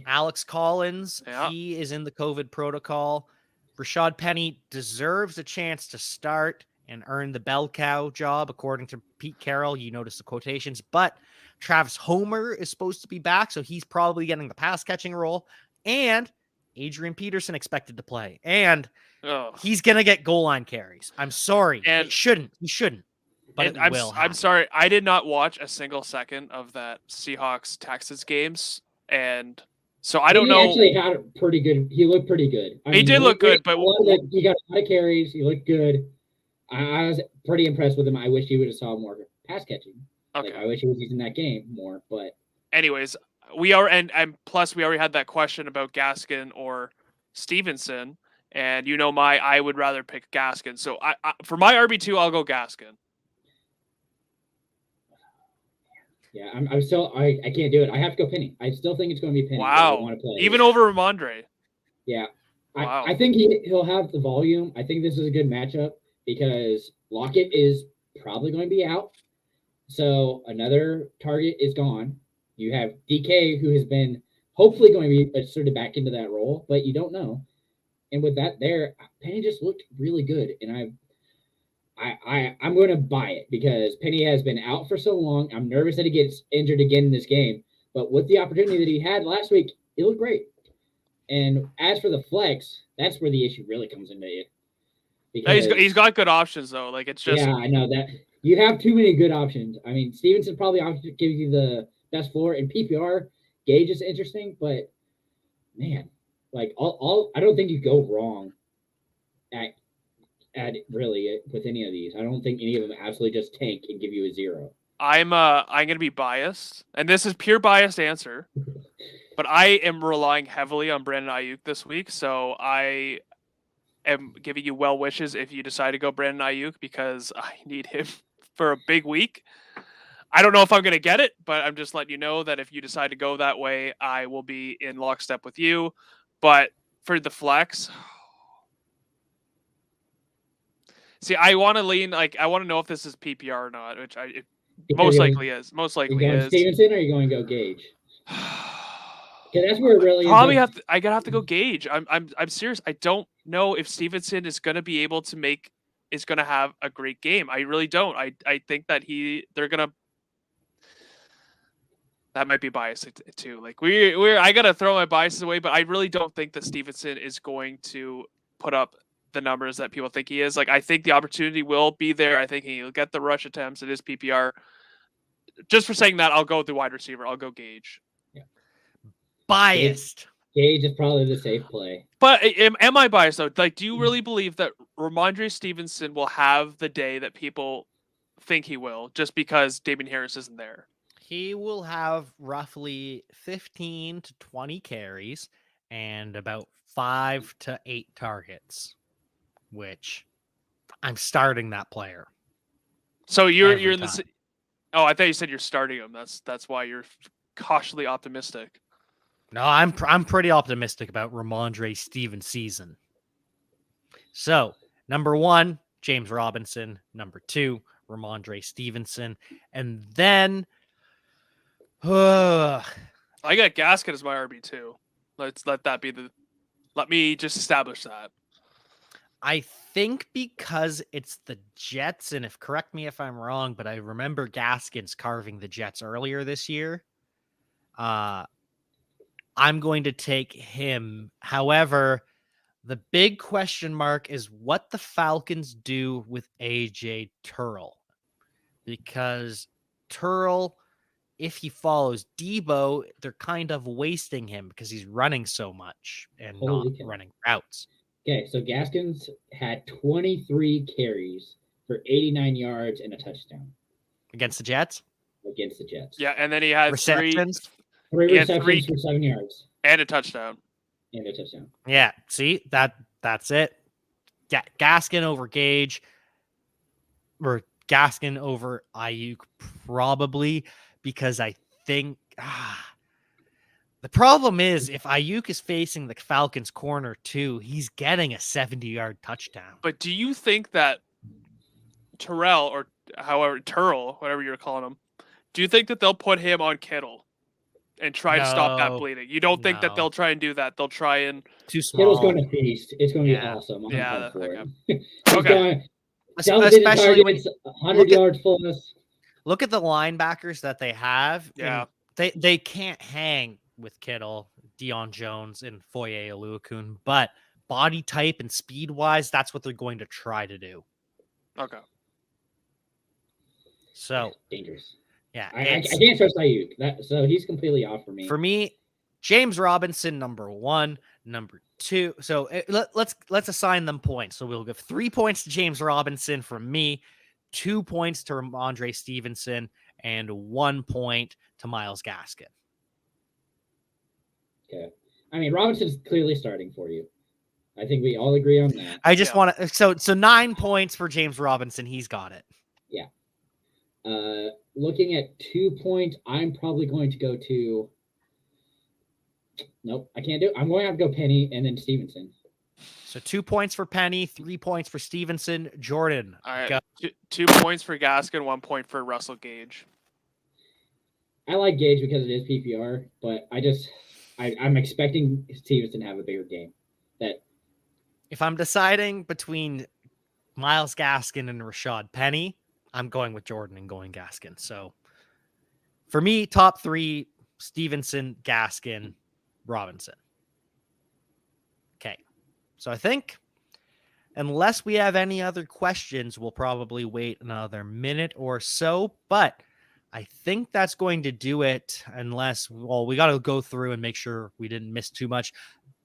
[SPEAKER 1] Alex Collins, he is in the COVID protocol. Rashad Penny deserves a chance to start and earn the bell cow job, according to Pete Carroll. You notice the quotations, but Travis Homer is supposed to be back, so he's probably getting the pass catching role. And Adrian Peterson expected to play, and he's gonna get goal line carries. I'm sorry, and he shouldn't, but it will.
[SPEAKER 2] I'm sorry, I did not watch a single second of that Seahawks Texans games, and so I don't know.
[SPEAKER 3] He actually had a pretty good. He looked pretty good.
[SPEAKER 2] He did look good, but
[SPEAKER 3] he got a lot of carries. He looked good. I was pretty impressed with him. I wish he would have saw more pass catching. Okay. Like, I wish he was using that game more, but
[SPEAKER 2] anyways, we are and plus we already had that question about Gaskin or Stevenson, and I would rather pick Gaskin. So I for my RB2, I'll go Gaskin.
[SPEAKER 3] Yeah, I'm still I can't do it. I have to go Penny. I still think it's going to be Penny.
[SPEAKER 2] Wow, I want to play. Even over Ramondre.
[SPEAKER 3] Yeah, wow. I think he'll have the volume. I think this is a good matchup because Lockett is probably going to be out. So another target is gone. You have DK, who has been hopefully going to be inserted back into that role, but you don't know. And with that there, Penny just looked really good. And I'm going to buy it because Penny has been out for so long. I'm nervous that he gets injured again in this game. But with the opportunity that he had last week, it looked great. And as for the flex, that's where the issue really comes into it.
[SPEAKER 2] He's got good options, though. Like, it's just...
[SPEAKER 3] Yeah, I know that. You have too many good options. I mean, Stevenson probably gives you the best floor. In PPR, Gage is interesting, but, man, like, I don't think you go wrong at really with any of these. I don't think any of them absolutely just tank and give you a 0.
[SPEAKER 2] I'm gonna be biased, and this is pure biased answer, but I am relying heavily on Brandon Ayuk this week, so I am giving you well wishes if you decide to go Brandon Ayuk because I need him for a big week. I don't know if I'm gonna get it, but I'm just letting you know that if you decide to go that way, I will be in lockstep with you. But for the flex. See, I want to lean I want to know if this is PPR or not, which it most likely is. Most likely
[SPEAKER 3] is. Stevenson, or are you going to go Gage? Okay, that's where it really
[SPEAKER 2] probably is. I gotta have to go Gage. I'm serious. I don't know if Stevenson is gonna be able to is gonna have a great game. I really don't. I think that they're gonna. That might be biased too. Like I gotta throw my biases away, but I really don't think that Stevenson is going to put up the numbers that people think he is. Like, I think the opportunity will be there. I think he'll get the rush attempts. It is PPR. Just for saying that, I'll go with the wide receiver. I'll go Gage.
[SPEAKER 3] Yeah.
[SPEAKER 1] Biased.
[SPEAKER 3] Gage is probably the safe play.
[SPEAKER 2] But am I biased though? Like, do you really believe that Ramondre Stevenson will have the day that people think he will, just because Damien Harris isn't there?
[SPEAKER 1] He will have roughly 15 to 20 carries and about 5 to 8 targets, which I'm starting that player.
[SPEAKER 2] So you're
[SPEAKER 1] every
[SPEAKER 2] in the.
[SPEAKER 1] time.
[SPEAKER 2] Oh, I thought you said you're starting him. That's why you're cautiously optimistic.
[SPEAKER 1] No, I'm pretty optimistic about Ramondre Stevens' season. So, number 1, James Robinson. Number 2, Ramondre Stevenson. And then
[SPEAKER 2] I got Gaskin as my RB2. Let me just establish that.
[SPEAKER 1] I think because it's the Jets, and correct me if I'm wrong, but I remember Gaskins carving the Jets earlier this year. I'm going to take him. However, the big question mark is what the Falcons do with AJ Turrell. Because Turrell, if he follows Debo, they're kind of wasting him because he's running so much and not running routes.
[SPEAKER 3] Okay, so Gaskins had 23 carries for 89 yards and a touchdown.
[SPEAKER 1] Against the Jets?
[SPEAKER 3] Against the Jets.
[SPEAKER 2] Yeah, and then he had
[SPEAKER 1] receptions.
[SPEAKER 3] Three receptions for 7 yards.
[SPEAKER 2] And a touchdown.
[SPEAKER 1] Yeah, see, that's it. Gaskin over Gage, or Gaskin over Ayuk, probably, because I think the problem is if Ayuk is facing the Falcons corner too, he's getting a 70-yard touchdown.
[SPEAKER 2] But do you think that Turrell, or Turrell, whatever you're calling him, do you think that they'll put him on Kittle and try to stop that bleeding? You don't think that they'll try and do that? They'll try and...
[SPEAKER 1] Too small.
[SPEAKER 3] Kittle's going to feast. It's going to be awesome.
[SPEAKER 2] Okay.
[SPEAKER 1] Especially when
[SPEAKER 3] 100 yards plus.
[SPEAKER 1] Look at the linebackers that they have.
[SPEAKER 2] Yeah.
[SPEAKER 1] They can't hang with Kittle, Deion Jones, and Foye Oluokun, but body type and speed-wise, that's what they're going to try to do.
[SPEAKER 2] Okay.
[SPEAKER 1] So
[SPEAKER 3] dangerous.
[SPEAKER 1] Yeah,
[SPEAKER 3] I can't trust Ayuk. So he's completely off for me.
[SPEAKER 1] For me, James Robinson, number 1, number 2. So let's assign them points. So we'll give 3 points to James Robinson from me, 2 points to Ramondre Stevenson, and 1 point to Myles Gaskin.
[SPEAKER 3] Okay. I mean, Robinson's clearly starting for you. I think we all agree on that.
[SPEAKER 1] I just want to... So 9 points for James Robinson. He's got it.
[SPEAKER 3] Yeah. Looking at 2 points, I'm probably going to go to... Nope, I can't do it. I'm going to have to go Penny and then Stevenson.
[SPEAKER 1] So 2 points for Penny, 3 points for Stevenson. Jordan.
[SPEAKER 2] All right. 2 points for Gaskin, 1 point for Russell Gage.
[SPEAKER 3] I like Gage because it is PPR, but I'm expecting Stevenson to have a bigger game.
[SPEAKER 1] If I'm deciding between Myles Gaskin and Rashad Penny, I'm going with Jordan and going Gaskin. So for me, top 3, Stevenson, Gaskin, Robinson. Okay. So I think unless we have any other questions, we'll probably wait another minute or so, but I think that's going to do it unless, we got to go through and make sure we didn't miss too much.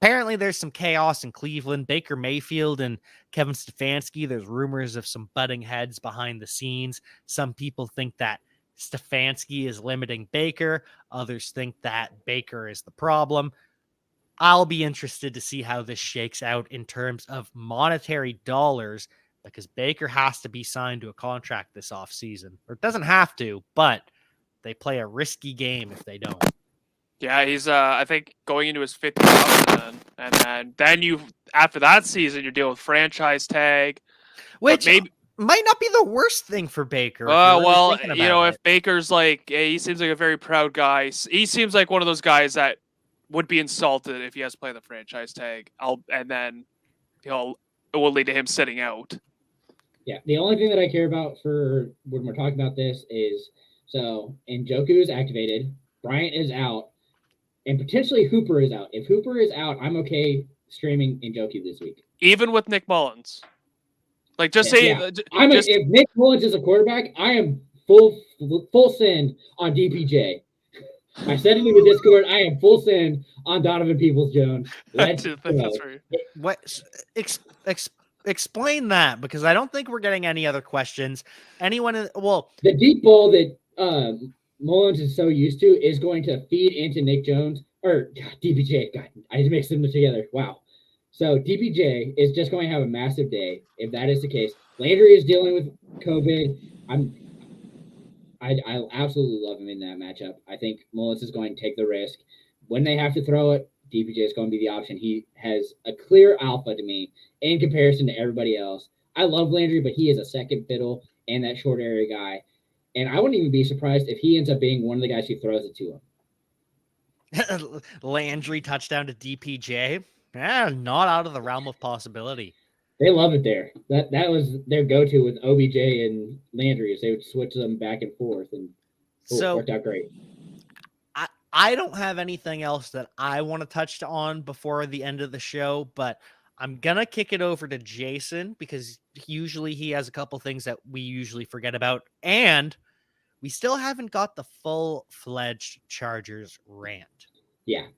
[SPEAKER 1] Apparently there's some chaos in Cleveland. Baker Mayfield and Kevin Stefanski, there's rumors of some butting heads behind the scenes. Some people think that Stefanski is limiting Baker. Others think that Baker is the problem. I'll be interested to see how this shakes out in terms of monetary dollars, because Baker has to be signed to a contract this offseason. Or it doesn't have to, but they play a risky game if they don't.
[SPEAKER 2] Yeah, he's I think going into his 5th season, and then you after that season you're dealing with franchise tag,
[SPEAKER 1] which might not be the worst thing for Baker.
[SPEAKER 2] If Baker's he seems like a very proud guy. He seems like one of those guys that would be insulted if he has to play the franchise tag. And then it will lead to him sitting out.
[SPEAKER 3] Yeah, the only thing that I care about for when we're talking about this is Njoku is activated, Bryant is out, and potentially Hooper is out. If Hooper is out, I'm okay streaming Njoku this week.
[SPEAKER 2] Even with Nick Mullins. Like, just say...
[SPEAKER 3] Yeah. If Nick Mullins is a quarterback, I am full send on DPJ. I said it in the Discord. I am full send on Donovan Peoples-Jones. Let's go.
[SPEAKER 2] That's right.
[SPEAKER 1] What? Explain that, because I don't think we're getting any other questions. The
[SPEAKER 3] deep ball that Mullins is so used to is going to feed into Nick Jones or DPJ. God, I just mixed them together. Wow. So DPJ is just going to have a massive day if that is the case. Landry is dealing with COVID. I absolutely love him in that matchup. I think Mullins is going to take the risk. When they have to throw it, DPJ is going to be the option. He has a clear alpha to me in comparison to everybody else. I love Landry, but he is a second fiddle and that short area guy. And I wouldn't even be surprised if he ends up being one of the guys who throws it to
[SPEAKER 1] him. Landry touchdown to DPJ. Yeah, not out of the realm of possibility.
[SPEAKER 3] They love it there. That was their go-to with OBJ and Landry, is they would switch them back and forth, and it worked out great.
[SPEAKER 1] I don't have anything else that I want to touch on before the end of the show, but I'm going to kick it over to Jason because usually he has a couple things that we usually forget about, and we still haven't got the full-fledged Chargers rant.
[SPEAKER 3] Yeah.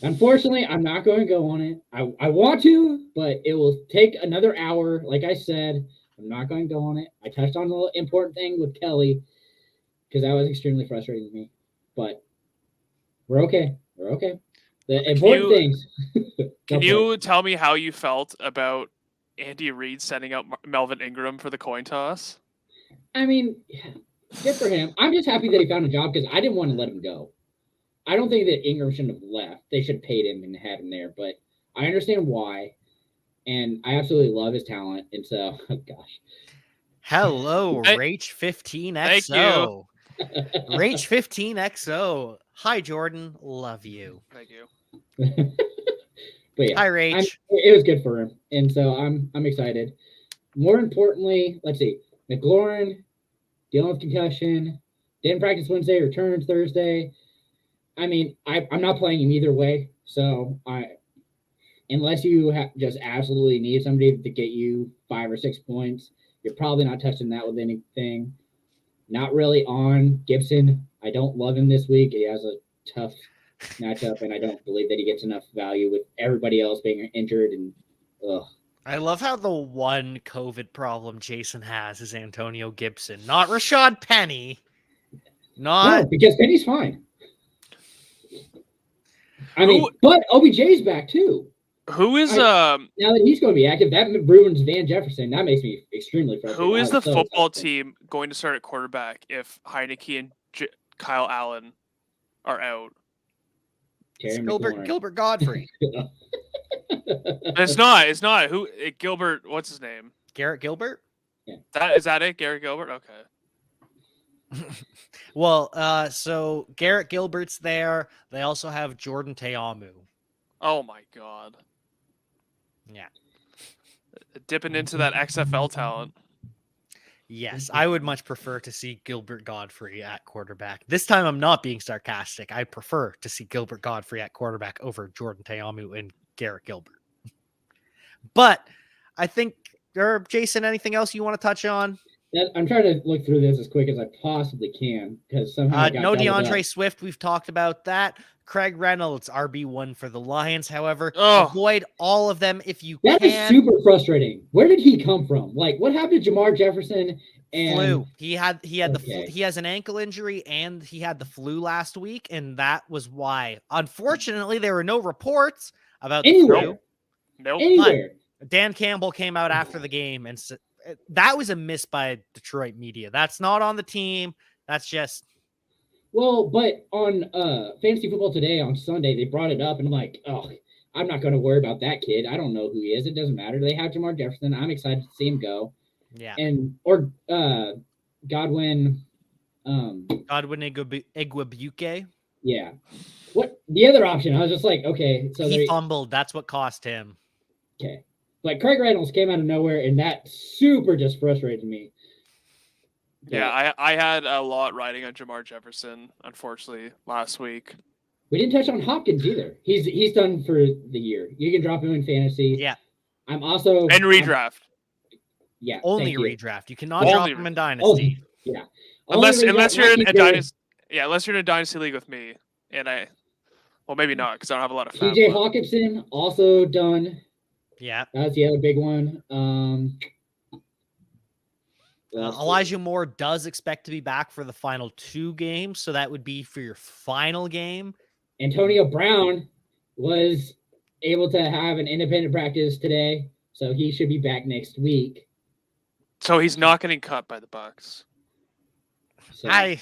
[SPEAKER 3] Unfortunately, I'm not going to go on it. I want to, but it will take another hour. Like I said, I'm not going to go on it. I touched on the important thing with Kelly because that was extremely frustrating to me. But we're okay. We're okay. The important things.
[SPEAKER 2] Can you tell me how you felt about Andy Reid sending out Melvin Ingram for the coin toss?
[SPEAKER 3] I mean, good for him. I'm just happy that he found a job because I didn't want to let him go. I don't think that Ingram shouldn't have left. They should have paid him and had him there, but I understand why, and I absolutely love his talent. And so, oh gosh.
[SPEAKER 1] Hello, Rach15XO. Rach15XO. Hi, Jordan. Love you.
[SPEAKER 2] Thank you.
[SPEAKER 3] But yeah,
[SPEAKER 1] hi, Rach.
[SPEAKER 3] It was good for him, and so I'm excited. More importantly, let's see. McLaurin dealing with concussion. Didn't practice Wednesday. Returns Thursday. I mean, I'm not playing him either way. So unless you just absolutely need somebody to get you 5 or 6 points, you're probably not touching that with anything. Not really on Gibson. I don't love him this week. He has a tough matchup, and I don't believe that he gets enough value with everybody else being injured. And
[SPEAKER 1] I love how the one COVID problem Jason has is Antonio Gibson, not Rashad Penny.
[SPEAKER 3] No, because Penny's fine. I mean, but OBJ's back too.
[SPEAKER 2] Who is
[SPEAKER 3] now that he's going to be active? That ruins Van Jefferson. That makes me extremely frustrated.
[SPEAKER 2] Who is the football team going to start at quarterback if Heineke and Kyle Allen are out?
[SPEAKER 1] Gilbert Godfrey.
[SPEAKER 2] It's not. Who? Gilbert? What's his name?
[SPEAKER 1] Garrett Gilbert.
[SPEAKER 3] Yeah.
[SPEAKER 2] Is that it? Garrett Gilbert. Okay.
[SPEAKER 1] Well, so Garrett Gilbert's there. They also have Jordan Teamu.
[SPEAKER 2] Oh my God.
[SPEAKER 1] Yeah.
[SPEAKER 2] Dipping into that XFL talent.
[SPEAKER 1] Yes, I would much prefer to see Gilbert Godfrey at quarterback. This time I'm not being sarcastic. I prefer to see Gilbert Godfrey at quarterback over Jordan Teamu and Garrett Gilbert. But I think, Jason, anything else you want to touch on?
[SPEAKER 3] I'm trying to look through this as quick as I possibly can because somehow
[SPEAKER 1] no DeAndre Swift. We've talked about that. Craig Reynolds, RB1 for the Lions. However, avoid all of them if you can.
[SPEAKER 3] That is super frustrating. Where did he come from? Like, what happened to Jamar Jefferson? And
[SPEAKER 1] flu. He has an ankle injury and he had the flu last week, and that was why. Unfortunately, there were no reports about the flu.
[SPEAKER 2] Nope.
[SPEAKER 3] Anywhere.
[SPEAKER 1] But Dan Campbell came out after the game and said that was a miss by Detroit media. That's not on the team. That's just.
[SPEAKER 3] Well, but on Fantasy Football Today on Sunday, they brought it up, and I'm like, I'm not going to worry about that kid. I don't know who he is. It doesn't matter. They have Jamar Jefferson. I'm excited to see him go.
[SPEAKER 1] Yeah.
[SPEAKER 3] Or Godwin.
[SPEAKER 1] Godwin Igwebuike.
[SPEAKER 3] Yeah. What the other option? I was just like, okay. So
[SPEAKER 1] he fumbled. That's what cost him.
[SPEAKER 3] Okay. Like Craig Reynolds came out of nowhere, and that super just frustrated me.
[SPEAKER 2] Yeah, I had a lot riding on Jamar Jefferson, unfortunately, last week.
[SPEAKER 3] We didn't touch on Hopkins either. He's done for the year. You can drop him in fantasy.
[SPEAKER 1] Yeah.
[SPEAKER 3] I'm also
[SPEAKER 2] And redraft.
[SPEAKER 3] Yeah,
[SPEAKER 1] Only
[SPEAKER 3] thank you.
[SPEAKER 1] redraft. You cannot
[SPEAKER 2] Only
[SPEAKER 1] drop him in Dynasty.
[SPEAKER 3] Yeah.
[SPEAKER 2] Unless you're in a
[SPEAKER 3] TJ
[SPEAKER 2] dynasty. Yeah, unless you're in a dynasty league with me, and well, maybe not because I don't have a lot of fab.
[SPEAKER 3] TJ Hawkinson also done.
[SPEAKER 1] Yeah.
[SPEAKER 3] That's the other big one.
[SPEAKER 1] Elijah Moore does expect to be back for the final 2 games, so that would be for your final game.
[SPEAKER 3] Antonio Brown was able to have an independent practice today, so he should be back next week.
[SPEAKER 2] So he's not getting cut by the Bucs.
[SPEAKER 3] So.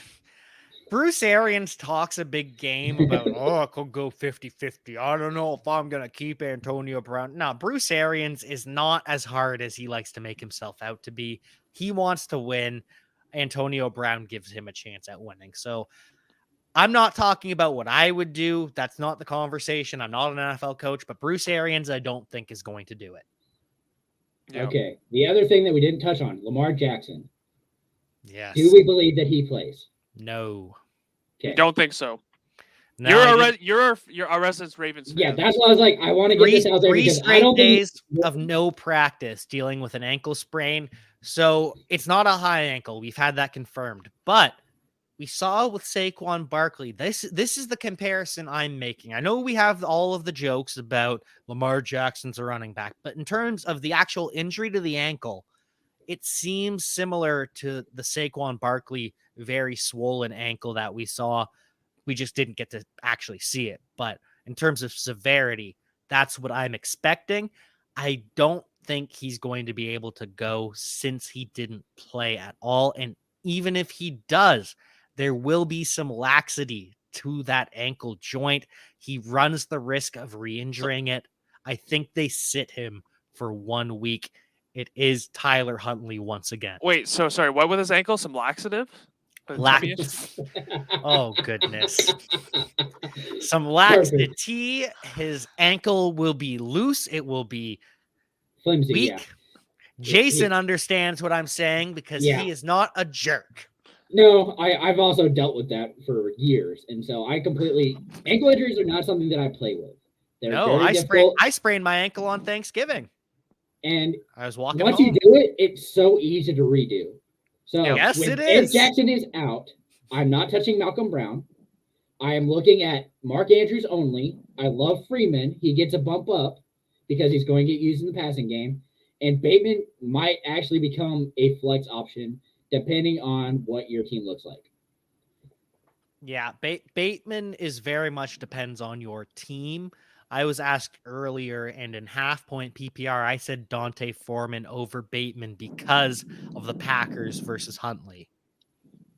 [SPEAKER 1] Bruce Arians talks a big game about, it could go 50-50. I don't know if I'm going to keep Antonio Brown. No, Bruce Arians is not as hard as he likes to make himself out to be. He wants to win. Antonio Brown gives him a chance at winning. So I'm not talking about what I would do. That's not the conversation. I'm not an NFL coach, but Bruce Arians, I don't think is going to do it.
[SPEAKER 2] Yeah.
[SPEAKER 3] Okay. The other thing that we didn't touch on, Lamar Jackson.
[SPEAKER 1] Yes.
[SPEAKER 3] Do we believe that he plays?
[SPEAKER 1] No.
[SPEAKER 3] Okay.
[SPEAKER 2] Don't think so.
[SPEAKER 1] No,
[SPEAKER 2] you're a resident Ravens fan.
[SPEAKER 3] Yeah, that's why I was like, I want to get this out there because I don't think
[SPEAKER 1] days of no practice dealing with an ankle sprain. So it's not a high ankle. We've had that confirmed. But we saw with Saquon Barkley, this is the comparison I'm making. I know we have all of the jokes about Lamar Jackson's a running back, but in terms of the actual injury to the ankle, it seems similar to the Saquon Barkley very swollen ankle that we saw. We just didn't get to actually see it. But in terms of severity, that's what I'm expecting. I don't think he's going to be able to go since he didn't play at all. And even if he does, there will be some laxity to that ankle joint. He runs the risk of re-injuring it. I think they sit him for 1 week. It is Tyler Huntley once again.
[SPEAKER 2] Wait, so sorry, what with his ankle? Some laxative?
[SPEAKER 1] Oh, goodness. Some laxity. His ankle will be loose. It will be
[SPEAKER 3] flimsy,
[SPEAKER 1] weak.
[SPEAKER 3] Yeah.
[SPEAKER 1] Jason understands what I'm saying because he is not a jerk.
[SPEAKER 3] No, I've also dealt with that for years. And so ankle injuries are not something that I play with.
[SPEAKER 1] I sprained my ankle on Thanksgiving.
[SPEAKER 3] And
[SPEAKER 1] I was walking
[SPEAKER 3] once
[SPEAKER 1] home.
[SPEAKER 3] you do it, it's so easy to redo. So
[SPEAKER 1] yes, it is.
[SPEAKER 3] If Jackson is out, I'm not touching Malcolm Brown. I am looking at Mark Andrews only. I love Freeman. He gets a bump up because he's going to get used in the passing game. And Bateman might actually become a flex option depending on what your team looks like.
[SPEAKER 1] Yeah, Bateman is very much depends on your team. I was asked earlier, and in half-point PPR, I said Dante Foreman over Bateman because of the Packers versus Huntley.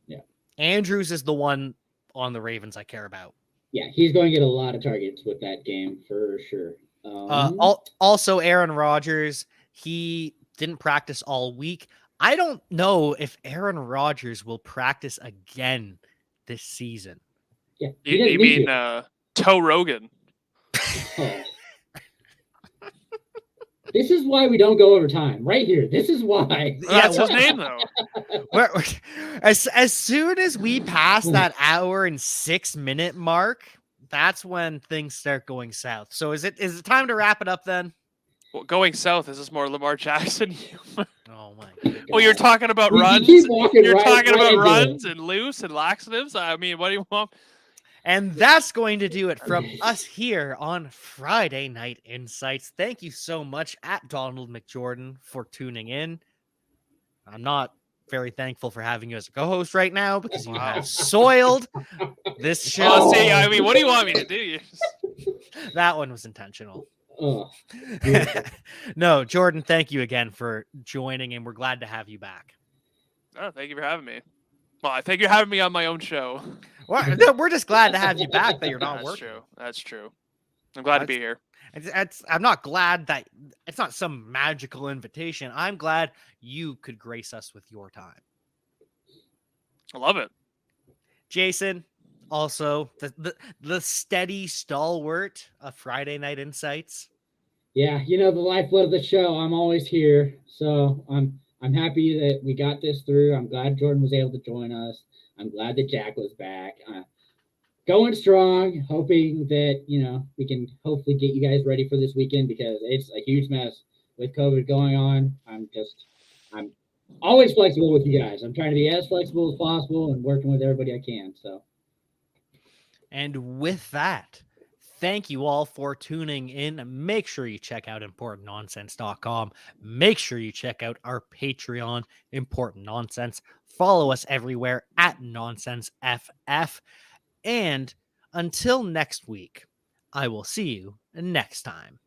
[SPEAKER 3] Yeah.
[SPEAKER 1] Andrews is the one on the Ravens I care about.
[SPEAKER 3] Yeah, he's going to get a lot of targets with that game for sure.
[SPEAKER 1] Also, Aaron Rodgers, he didn't practice all week. I don't know if Aaron Rodgers will practice again this season.
[SPEAKER 3] Yeah,
[SPEAKER 2] you mean Toe Rogan?
[SPEAKER 3] Oh. This is why we don't go over time. Right here. This is why.
[SPEAKER 2] That's his name, though.
[SPEAKER 1] As soon as we pass that hour and 6-minute mark, that's when things start going south. So is it time to wrap it up then?
[SPEAKER 2] Well, going south, is this more Lamar Jackson?
[SPEAKER 1] Oh my God.
[SPEAKER 2] Well, you're talking about runs. You're talking about runs and loose and laxatives. I mean, what do you want?
[SPEAKER 1] And that's going to do it from us here on Friday Night Insights. Thank you so much at Donald McJordan for tuning in. I'm not very thankful for having you as a co-host right now because you have soiled this show.
[SPEAKER 2] Oh, see, I mean, what do you want me to do?
[SPEAKER 1] That one was intentional.
[SPEAKER 3] Oh,
[SPEAKER 1] No, Jordan, thank you again for joining, and we're glad to have you back.
[SPEAKER 2] Oh, thank you for having me. Well, I think you're having me on my own show.
[SPEAKER 1] Well, no, we're just glad to have you back that you're not working.
[SPEAKER 2] That's true. I'm glad to be here.
[SPEAKER 1] I'm not glad that it's not some magical invitation. I'm glad you could grace us with your time.
[SPEAKER 2] I love it.
[SPEAKER 1] Jason, also the steady stalwart of Friday Night Insights.
[SPEAKER 3] Yeah, the lifeblood of the show. I'm always here. So I'm happy that we got this through. I'm glad Jordan was able to join us. I'm glad that Jack was back. Going strong, hoping that, we can hopefully get you guys ready for this weekend because it's a huge mess with COVID going on, I'm always flexible with you guys. I'm trying to be as flexible as possible and working with everybody I can. So,
[SPEAKER 1] and with that, thank you all for tuning in. Make sure you check out importantnonsense.com. Make sure you check out our Patreon, Important Nonsense. Follow us everywhere at NonsenseFF. And until next week, I will see you next time.